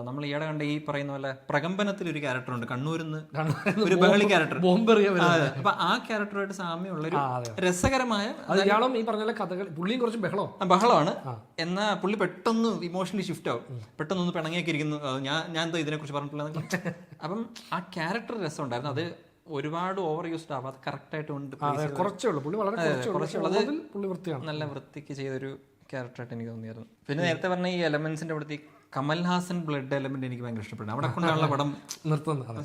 നമ്മൾ ഈയിടെ കണ്ട ഈ പറയുന്ന പോലെ പ്രകമ്പനത്തിൽ ഒരു ക്യാരക്ടർ ഉണ്ട്, കണ്ണൂരിന്ന് ഒരു ബഹളി ക്യാരക്ടർ. അപ്പൊ ആ ക്യാരക്ടറുമായിട്ട് സാമ്യമുള്ളൊരു രസകരമായ ഈ പറഞ്ഞ കഥകൾ പുള്ളിയും കുറച്ച് ബഹളമാണ്. എന്നാൽ പുള്ളി പെട്ടെന്ന് ഇമോഷണലി ഷിഫ്റ്റ് ആവും, പെട്ടെന്ന് പണങ്ങിയൊക്കെ ഇരിക്കുന്നു. ഞാൻ എന്തോ ഇതിനെ കുറിച്ച് പറഞ്ഞിട്ടുള്ളത്. അപ്പം ആ ക്യാരക്ടർ രസമുണ്ടായിരുന്നു. അത് ഒരുപാട് ഓവർ യൂസ്ഡ് ആവാതെ കറക്റ്റ് ആയിട്ട് നല്ല വൃത്തിക്ക് ചെയ്തൊരു ക്യാരക്ടറായിട്ട് എനിക്ക് തോന്നിയായിരുന്നു. പിന്നെ നേരത്തെ പറഞ്ഞ ഈ എലമെന്റ്സിന്റെ അവിടുത്തെ കമൽഹാസൻ ബ്ലഡ് എലമെന്റ് എനിക്ക് ഭയങ്കര ഇഷ്ടപ്പെട്ടു. അവിടെ കൊണ്ടാണുള്ള പടം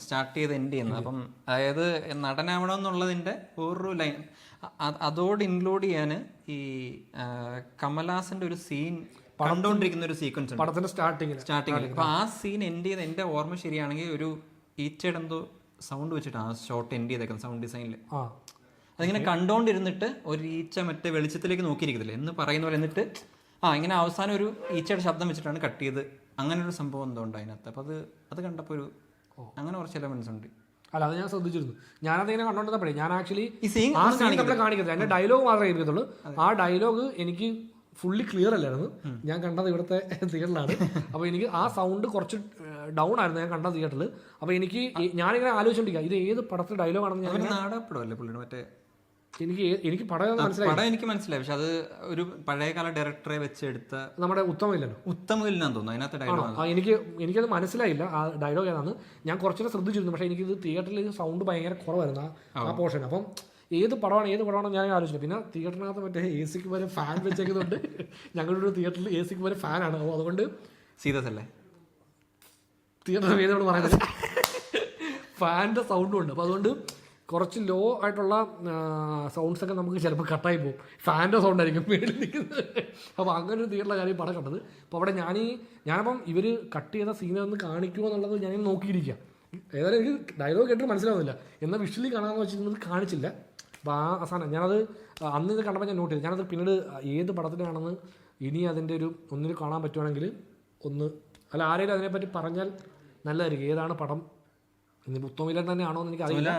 സ്റ്റാർട്ട് ചെയ്ത് എൻഡ് ചെയ്യുന്നത്. അപ്പം അതായത് നടനാവണം എന്നുള്ളതിന്റെ വേറൊരു ലൈൻ അതോട് ഇൻക്ലൂഡ് ചെയ്യാൻ ഈ കമൽഹാസന്റെ ഒരു സീൻ കണ്ടുകൊണ്ടിരിക്കുന്ന ഒരു സീക്വൻസ് ഉണ്ട് സ്റ്റാർട്ടിങ്ങിൽ. അപ്പൊ ആ സീൻ എൻഡ് ചെയ്ത് എന്റെ ഓർമ്മ ശരിയാണെങ്കിൽ ഒരു ഈച്ചയുടെ എന്തോ സൗണ്ട് വെച്ചിട്ട് ആ ഷോട്ട് എൻഡ് ചെയ്തേക്കുന്നത് സൗണ്ട് ഡിസൈനിൽ. അതിങ്ങനെ കണ്ടോണ്ടിരുന്നിട്ട് ഒരു ഈച്ച മറ്റേ വെളിച്ചത്തിലേക്ക് നോക്കിയിരിക്കത്തില്ലേ എന്ന് പറയുന്ന പോലെ, എന്നിട്ട് ഇങ്ങനെ അവസാനം ഒരു ഈച്ചയുടെ ശബ്ദം വെച്ചിട്ടാണ് കട്ട് ചെയ്ത്. അങ്ങനെ ഒരു സംഭവം എന്തോ ഉണ്ട് അതിനകത്ത്. അപ്പൊ അത് കണ്ടപ്പോൾ ഒരു അങ്ങനെ കുറച്ച് എലമെന്റ്സ് ഉണ്ട്. അല്ല, അത് ഞാൻ ശ്രദ്ധിച്ചിരുന്നു. ഞാനതിങ്ങനെ കണ്ടോണ്ടിരുന്നപ്പോഴേ ഞാൻ ആക്ച്വലി കാണിക്കുന്നത് എന്റെ ഡയലോഗ് മാത്രമേ കേൾക്കത്തുള്ളൂ. ആ ഡയലോഗ് എനിക്ക് ഫുള്ളി ക്ലിയർ അല്ലായിരുന്നു. ഞാൻ കണ്ടത് ഇവിടുത്തെ തിയേറ്ററിലാണ്. അപ്പോൾ എനിക്ക് ആ സൗണ്ട് കുറച്ച് ഡൗൺ ആയിരുന്നു ഞാൻ കണ്ട തിയേറ്ററിൽ. അപ്പോൾ ഞാനിങ്ങനെ ആലോചിച്ചോണ്ടിരിക്കുക ഇത് ഏത് പടത്തിൽ ഡയലോഗ് ആണെന്ന്. എനിക്ക് പടം മനസ്സിലായി. പക്ഷെ അത് ഒരു പഴയകാല ഡയറക്ടറെ വെച്ചെടുത്ത നമ്മുടെ ഉത്തമവില്ലെന്ന് തോന്നുന്നു അതിനകത്ത് ഡയലോഗ്. എനിക്കത് മനസ്സിലായില്ല ആ ഡയലോഗ് ഏതാണെന്ന്. ഞാൻ കുറച്ചുകൂടെ ശ്രദ്ധിച്ചിരുന്നു. പക്ഷേ എനിക്കിത് തിയേറ്ററിൽ സൗണ്ട് ഭയങ്കര കുറവായിരുന്നു ആ പോർഷൻ. അപ്പം ഏത് പടമാണ് ഞാൻ ആലോചിച്ചു. പിന്നെ തിയേറ്ററിനകത്ത് മറ്റേ എ സിക്ക് വരെ ഫാൻ വെച്ചേക്കുന്നുണ്ട്. ഞങ്ങളുടെ ഒരു തിയേറ്ററിൽ എ സിക്ക് വരെ ഫാനാണ്. അപ്പോൾ അതുകൊണ്ട് സീരിയസ് അല്ലേ തിയേറ്റർ പേരോട് പറയുന്നത് ഫാനിൻ്റെ സൗണ്ടും ഉണ്ട്. അപ്പോൾ അതുകൊണ്ട് കുറച്ച് ലോ ആയിട്ടുള്ള സൗണ്ട്സൊക്കെ നമുക്ക് ചിലപ്പോൾ കട്ടായി പോകും. ഫാനിൻ്റെ സൗണ്ട് ആയിരിക്കും മേളിൽ നിൽക്കുന്നത്. അപ്പോൾ അങ്ങനെ ഒരു തിയേറ്ററിലെ കാര്യം പടം കണ്ടത്. അപ്പോൾ അവിടെ ഞാനപ്പം ഇവർ കട്ട് ചെയ്ത സീനൊന്ന് കാണിക്കുമോ എന്നുള്ളത് ഞാൻ നോക്കിയിരിക്കുക. ഏതായാലും എനിക്ക് ഡയലോഗ് കേട്ടിട്ട് മനസ്സിലാവുന്നില്ല. എന്നാൽ വിഷ്വലി കാണാമെന്ന് വെച്ചിരുന്നത് കാണിച്ചില്ല. അപ്പോൾ ആ അവസാനം ഞാനത് അന്ന് ഇത് കണ്ടപ്പോൾ ഞാൻ നോട്ട് ചെയ്തു. ഞാനത് പിന്നീട് ഏത് പടത്തിനാണെന്ന് ഇനി അതിൻ്റെ ഒന്നിൽ കാണാൻ പറ്റുവാണെങ്കിൽ അല്ല ആരെങ്കിലും അതിനെപ്പറ്റി പറഞ്ഞാൽ നല്ലതായിരിക്കും. ഏതാണ് പടം ഇനി ഉത്തമവില്ലൻ തന്നെയാണോ എന്ന് എനിക്ക് അറിയില്ല.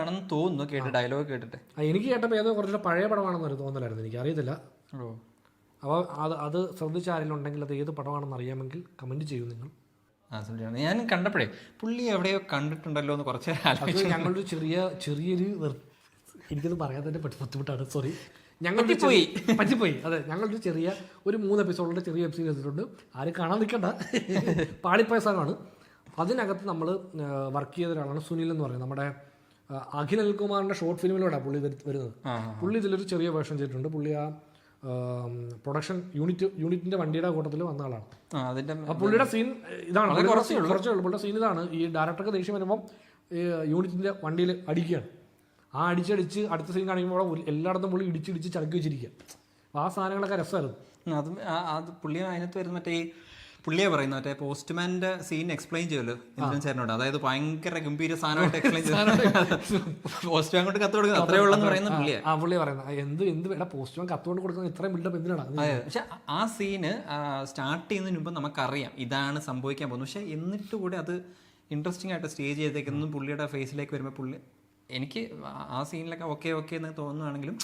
ഡയലോഗ് കേട്ടിട്ട് എനിക്ക് കേട്ടപ്പോൾ ഏതോ കുറച്ചുകൂടെ പഴയ പടമാണെന്നൊരു തോന്നലായിരുന്നു. എനിക്ക് അറിയത്തില്ല. അപ്പോൾ അത് ശ്രദ്ധിച്ച ആരെങ്കിലും ഉണ്ടെങ്കിൽ അത് ഏത് പടമാണെന്ന് അറിയാമെങ്കിൽ കമൻറ്റ് ചെയ്യൂ നിങ്ങൾ. ഞാൻ കണ്ടപ്പോഴേ പുള്ളി എവിടെയോ കണ്ടിട്ടുണ്ടല്ലോ എന്ന് കുറച്ച് ഞങ്ങളൊരു ചെറിയൊരു എനിക്കത് പറയാൻ തന്നെ ബുദ്ധിമുട്ടാണ്. സോറി, പറ്റിപ്പോയി. അതെ, ഞങ്ങളൊരു ചെറിയ 3 എപ്പിസോഡിൻ്റെ ചെറിയ വെബ്സീരീസ് എടുത്തിട്ടുണ്ട്. ആരും കാണാൻ നിൽക്കണ്ട, പാളിപ്പോയ സാധനമാണ്. അതിനകത്ത് നമ്മൾ വർക്ക് ചെയ്ത ഒരാളാണ് സുനിൽ എന്ന് പറയുന്നത്. നമ്മുടെ അഖിൽ അനിൽകുമാറിൻ്റെ ഷോർട്ട് ഫിലിമിലൂടെയാണ് പുള്ളി വരുന്നത്. പുള്ളി ഇതിലൊരു ചെറിയ വേർഷൻ ചെയ്തിട്ടുണ്ട്. പുള്ളി ആ പ്രൊഡക്ഷൻ യൂണിറ്റിന്റെ വണ്ടിയുടെ കൂട്ടത്തിൽ വന്ന ആളാണ്. പുള്ളിയുടെ സീൻ ഇതാണ്, കുറച്ചേ ഉള്ളൂ. പുള്ളിയുടെ സീൻ ഇതാണ്. ഈ ഡയറക്ടർക്ക് ദേഷ്യം വരുമ്പം യൂണിറ്റിന്റെ വണ്ടിയിൽ അടിക്കുകയാണ്. ആ അടിച്ചടിച്ച് അടുത്ത സീൻ കാണിക്കുമ്പോൾ എല്ലായിടത്തും പുള്ളി ഇടിച്ചിടിച്ച് ചടക്കി വെച്ചിരിക്കുക. ആ സാധനങ്ങളൊക്കെ രസമായിരുന്നു. അത് പുള്ളി അതിനകത്ത് വരുന്ന മറ്റേ പുള്ളിയെ പറയുന്നത് മറ്റേ പോസ്റ്റ്മാന്റെ സീൻ എക്സ്പ്ലെയിൻ ചെയ്യുമല്ലോ ഇന്ദ്രൻസേനോട്. അതായത് ഭയങ്കര ഗംഭീര സാധനമായിട്ട് എക്സ്പ്ലെയിൻ പോസ്റ്റ്മാൻ കൊണ്ട് കത്ത് കൊടുക്കുന്നത് അത്രേ ഉള്ളെന്ന് പറയുന്ന പുള്ളിയെ. പുള്ളി പറയുന്നത് എന്ത് വേണ്ട പോസ്റ്റ്മാൻ കത്തുകൊണ്ട് കൊടുക്കുന്നത് ഇത്രയും ബിൽഡപ്പ് എന്തിനാണ്. പക്ഷെ ആ സീന് സ്റ്റാർട്ട് ചെയ്യുന്നതിന് മുമ്പ് നമുക്കറിയാം ഇതാണ് സംഭവിക്കാൻ പോകുന്നത്. പക്ഷെ എന്നിട്ട് കൂടെ അത് ഇൻട്രസ്റ്റിംഗ് ആയിട്ട് സ്റ്റേജ് ചെയ്തേക്കുന്നത് പുള്ളിയുടെ ഫേസിലേക്ക് വരുമ്പോൾ പുള്ളി എനിക്ക് ആ സീനിലൊക്കെ ഓക്കെ എന്ന് തോന്നുവാണെങ്കിലും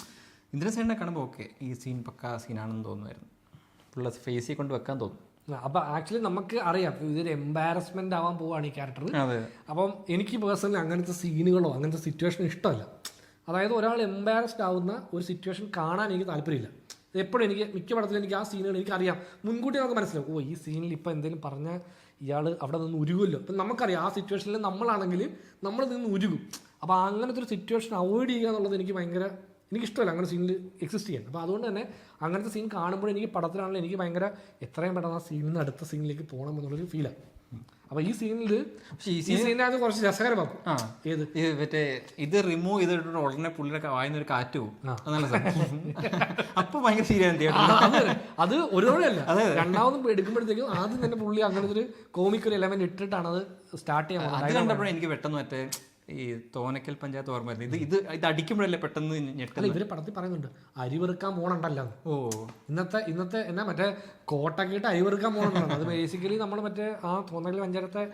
ഇന്ദ്രൻസേനെ കാണുമ്പോൾ ഈ സീൻ പക്കാ സീനാണെന്ന് തോന്നുമായിരുന്നു. പുള്ള ഫേസിൽ കൊണ്ട് വെക്കാൻ തോന്നും. അപ്പം ആക്ച്വലി നമുക്ക് അറിയാം ഇതൊരു എംബാരസ്മെന്റ് ആവാൻ പോവാണ് ഈ ക്യാരക്ടർ. അപ്പം എനിക്ക് പേഴ്സണലി അങ്ങനത്തെ സീനുകളോ അങ്ങനത്തെ സിറ്റുവേഷനോ ഇഷ്ടമല്ല. അതായത് ഒരാൾ എംബാരസ്ഡ് ആവുന്ന ഒരു സിറ്റുവേഷൻ കാണാൻ എനിക്ക് താല്പര്യമില്ല. എപ്പോഴും എനിക്ക് മിക്ക പടത്തിലും എനിക്ക് ആ സീനുകൾ എനിക്കറിയാം, മുൻകൂട്ടി നമുക്ക് മനസ്സിലാവും ഈ സീനിൽ ഇപ്പം എന്തെങ്കിലും പറഞ്ഞാൽ ഇയാൾ അവിടെ നിന്ന് ഉരുകുമല്ലോ. അപ്പം നമുക്കറിയാം ആ സിറ്റുവേഷനിൽ നമ്മളാണെങ്കിൽ നമ്മൾ നിന്ന് ഉരുകും. അപ്പോൾ അങ്ങനത്തെ ഒരു സിറ്റുവേഷൻ അവോയ്ഡ് ചെയ്യുക എന്നുള്ളത് എനിക്കിഷ്ടമല്ല അങ്ങനെ സീനിൽ എക്സിസ്റ്റ് ചെയ്യാൻ. അപ്പോൾ അതുകൊണ്ട് തന്നെ അങ്ങനത്തെ സീൻ കാണുമ്പോൾ എനിക്ക് പടത്തിലാണെങ്കിലും എനിക്ക് ഭയങ്കര എത്രയും പെട്ടെന്ന് ആ സീനിൽ നിന്ന് അടുത്ത സീനിലേക്ക് പോകണം എന്നുള്ളൊരു ഫീലാണ്. അപ്പോൾ ഈ സീനിൽ സീനിനകത്ത് കുറച്ച് രസകരമാക്കും. മറ്റേ ഇത് റിമൂവ് ചെയ്തിട്ട് ഉടനെ പുള്ളിയുടെ വായുന്നൊരു കാറ്റ് പോകും. അപ്പൊ ഭയങ്കര ശരിയാണ്. അത് ഒരുപാടല്ല, രണ്ടാമതും എടുക്കുമ്പോഴത്തേക്കും ആദ്യം തന്നെ പുള്ളി അങ്ങനത്തെ ഒരു കോമിക് ഒരു എലമെന്റ് ഇട്ടിട്ടാണ് അത് സ്റ്റാർട്ട് ചെയ്യാൻ. അത് കണ്ടപ്പോഴും എനിക്ക് പെട്ടെന്ന് മറ്റേ ഈ തോന്നക്കൽ പഞ്ചായത്ത് ഓർമ്മ വരുന്നത്. ഇത് അടിക്കുമ്പോഴല്ലേ പെട്ടെന്ന് അല്ല, ഞെട്ടല്. ഇവര് പടത്തിൽ പറയുന്നുണ്ട് അരി വെറുക്കാൻ പോകണുണ്ടല്ലോ. ഓ, ഇന്നത്തെ എന്നാ മറ്റേ കോട്ടൊക്കെ ഇട്ട് അരി വെറുക്കാൻ പോകണുണ്ടല്ലോ. അത് ബേസിക്കലി നമ്മൾ മറ്റേ ആ തോന്നക്കൽ പഞ്ചായത്തെ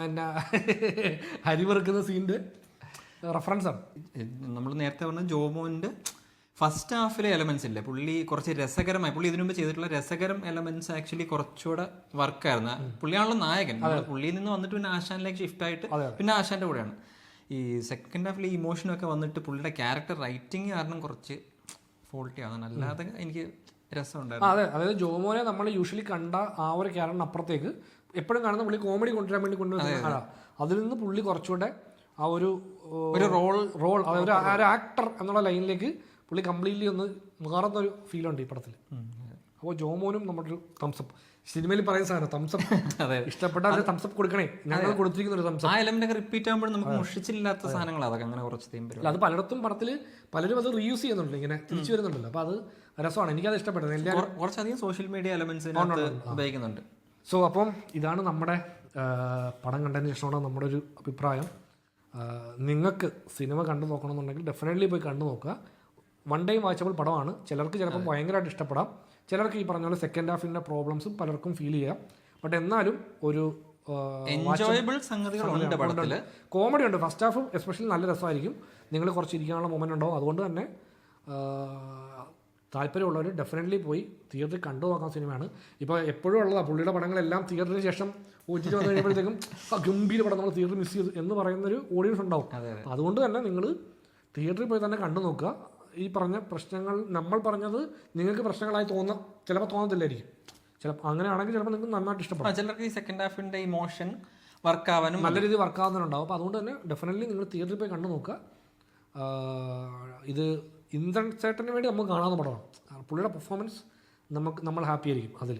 എന്നാ അരി വെറുക്കുന്ന സീൻ്റെ റെഫറൻസ് ആണ്. നമ്മൾ നേരത്തെ പറഞ്ഞ ജോമോന്റെ ഫസ്റ്റ് ഹാഫിലെ എലമെന്റ്സ് ഇല്ലേ, പുള്ളി കുറച്ച് രസകരമായി, പുള്ളി ഇതിനു മുമ്പ് ചെയ്തിട്ടുള്ള രസകരം എലമെന്റ്സ് ആക്ച്വലി കുറച്ചുകൂടെ വർക്കായിരുന്നു. പുള്ളിയാണല്ലോ നായകൻ. പുള്ളിയിൽ നിന്ന് വന്നിട്ട് പിന്നെ ആശാനിലേക്ക് ഷിഫ്റ്റ് ആയിട്ട് പിന്നെ ആശാന്റെ കൂടെയാണ്. ഈ സെക്കൻഡ് ഹാഫിൽ ഈ ഇമോഷനൊക്കെ വന്നിട്ട് പുള്ളിയുടെ ക്യാരക്ടർ റൈറ്റിംഗ് കാരണം കുറച്ച് ഫോൾട്ടി ആണ്. അല്ലാതെ എനിക്ക് രസമുണ്ടായിരുന്നു. അതെ, അതായത് ജോമോനെ നമ്മൾ യൂഷ്വലി കണ്ട ആ ഒരു ക്യാരക്ടറിന് അപ്പുറത്തേക്ക് എപ്പോഴും കാണുന്ന പുള്ളി കോമഡി കൊണ്ടുവരാൻ വേണ്ടി കൊണ്ടുവരുന്ന ആളാണ്. അതിൽ നിന്ന് പുള്ളി കുറച്ചുകൂടെ ആ ഒരു റോൾ അതായത് ഒരു ആക്ടർ എന്നുള്ള ലൈനിലേക്ക് പുള്ളി കംപ്ലീറ്റ്ലി ഒന്ന് മാറുന്നൊരു ഫീലുണ്ട് ഈ പടത്തിൽ. അപ്പോൾ ജോമോനും നമ്മുടെ ഒരു തംസപ്പ് സിനിമയിൽ പറയുന്ന സാധനം തംസപ്പ് ഇഷ്ടപ്പെട്ട തംസപ്പ് കൊടുക്കണേ, ഞങ്ങൾ കൊടുത്തിരിക്കുന്ന ഒരു തംസപ്പ്. ആ എലമെന്റ് റിപ്പീറ്റ് ആകുമ്പോൾ നമുക്ക് മുഷിച്ചില്ലാത്ത സാധനങ്ങൾ അതൊക്കെ അങ്ങനെ കുറച്ച് തീമ്പരും. അത് പലയിടത്തും പടത്തിൽ പലരും അത് റീയൂസ് ചെയ്യുന്നുണ്ട്, ഇങ്ങനെ തിരിച്ചു വരുന്നുണ്ടല്ലോ. അപ്പോൾ അത് രസമാണ്, എനിക്കത് ഇഷ്ടപ്പെട്ടത്. കുറച്ചധികം സോഷ്യൽ മീഡിയ എലമെന്റ്സ് ഉപയോഗിക്കുന്നുണ്ട്. സോ അപ്പം ഇതാണ് നമ്മുടെ പടം കണ്ടതിന് ശേഷമുള്ള നമ്മുടെ ഒരു അഭിപ്രായം. നിങ്ങൾക്ക് സിനിമ കണ്ടു നോക്കണമെന്നുണ്ടെങ്കിൽ ഡെഫിനറ്റ്ലി പോയി കണ്ടു നോക്കുക. വൺ ടൈം വാച്ചബിൾ പടമാണ്. ചിലർക്ക് ചിലപ്പം ഭയങ്കരമായിട്ട് ഇഷ്ടപ്പെടാം, ചിലർക്ക് ഈ പറഞ്ഞ പോലെ സെക്കൻഡ് ഹാഫിൻ്റെ പ്രോബ്ലംസും പലർക്കും ഫീൽ ചെയ്യാം. ബട്ട് എന്നാലും ഒരു എൻജോയബിൾ സംഗതികളുണ്ട് പടത്തിൽ. കോമഡി ഉണ്ട്. ഫസ്റ്റ് ഹാഫ് എസ്പെഷ്യലി നല്ല രസമായിരിക്കും. നിങ്ങൾ കുറച്ച് ഇരിക്കാനുള്ള മൊമെൻ്റ് ഉണ്ടാവും. അതുകൊണ്ട് തന്നെ താല്പര്യമുള്ളവർ ഡെഫിനറ്റ്ലി പോയി തിയേറ്ററിൽ കണ്ടു നോക്കാൻ സിനിമയാണ്. ഇപ്പോൾ എപ്പോഴും ഉള്ളതാണ് പുള്ളിയുടെ പടങ്ങളെല്ലാം തിയേറ്ററിന് ശേഷം OTT വന്നു കഴിയുമ്പോഴത്തേക്കും ഗംഭീര പടം നമ്മൾ തിയേറ്ററിൽ മിസ് ചെയ്തു എന്ന് പറയുന്നൊരു ഓഡിയൻസ് ഉണ്ടാവും. അതുകൊണ്ട് തന്നെ നിങ്ങൾ തിയേറ്ററിൽ പോയി തന്നെ കണ്ടു നോക്കുക. ഈ പറഞ്ഞ പ്രശ്നങ്ങൾ നമ്മൾ പറഞ്ഞത് നിങ്ങൾക്ക് പ്രശ്നങ്ങളായി ചിലപ്പോൾ തോന്നത്തില്ലായിരിക്കും. ചിലപ്പോൾ അങ്ങനെയാണെങ്കിൽ ചിലപ്പോൾ നിങ്ങൾക്ക് നന്നായിട്ട് ഇഷ്ടപ്പെടും. ചിലർക്ക് ഈ സെക്കൻഡ് ഹാഫിൻ്റെ ഇമോഷൻ വർക്കാവാനും നല്ല രീതിയിൽ വർക്കാവുന്നുണ്ടാവും. അപ്പോൾ അതുകൊണ്ട് തന്നെ ഡെഫിനറ്റ്ലി നിങ്ങൾ തിയേറ്ററിൽ പോയി കണ്ടു നോക്കുക. ഇത് ഇന്ദ്രൻ ചേട്ടന് വേണ്ടി നമുക്ക് കാണാവുന്ന പടമാണ്. പുള്ളിയുടെ പെർഫോമൻസ് നമ്മൾ ഹാപ്പി ആയിരിക്കും. അതിൽ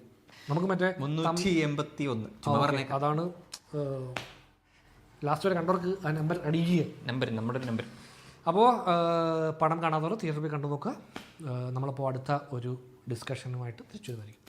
നമുക്ക് മറ്റേ 381 അതാണ് ലാസ്റ്റ് വരെ കണ്ടവർക്ക് ആ നമ്പർ അടിക്കുക, നമ്മുടെ നമ്പർ. അപ്പോൾ പടം കാണാത്തവർ തിയേറ്ററിൽ പോയി കണ്ടു നോക്കുക. നമ്മളപ്പോൾ അടുത്ത ഒരു ഡിസ്കഷനുമായിട്ട് തിരിച്ചു വരുന്നതായിരിക്കും.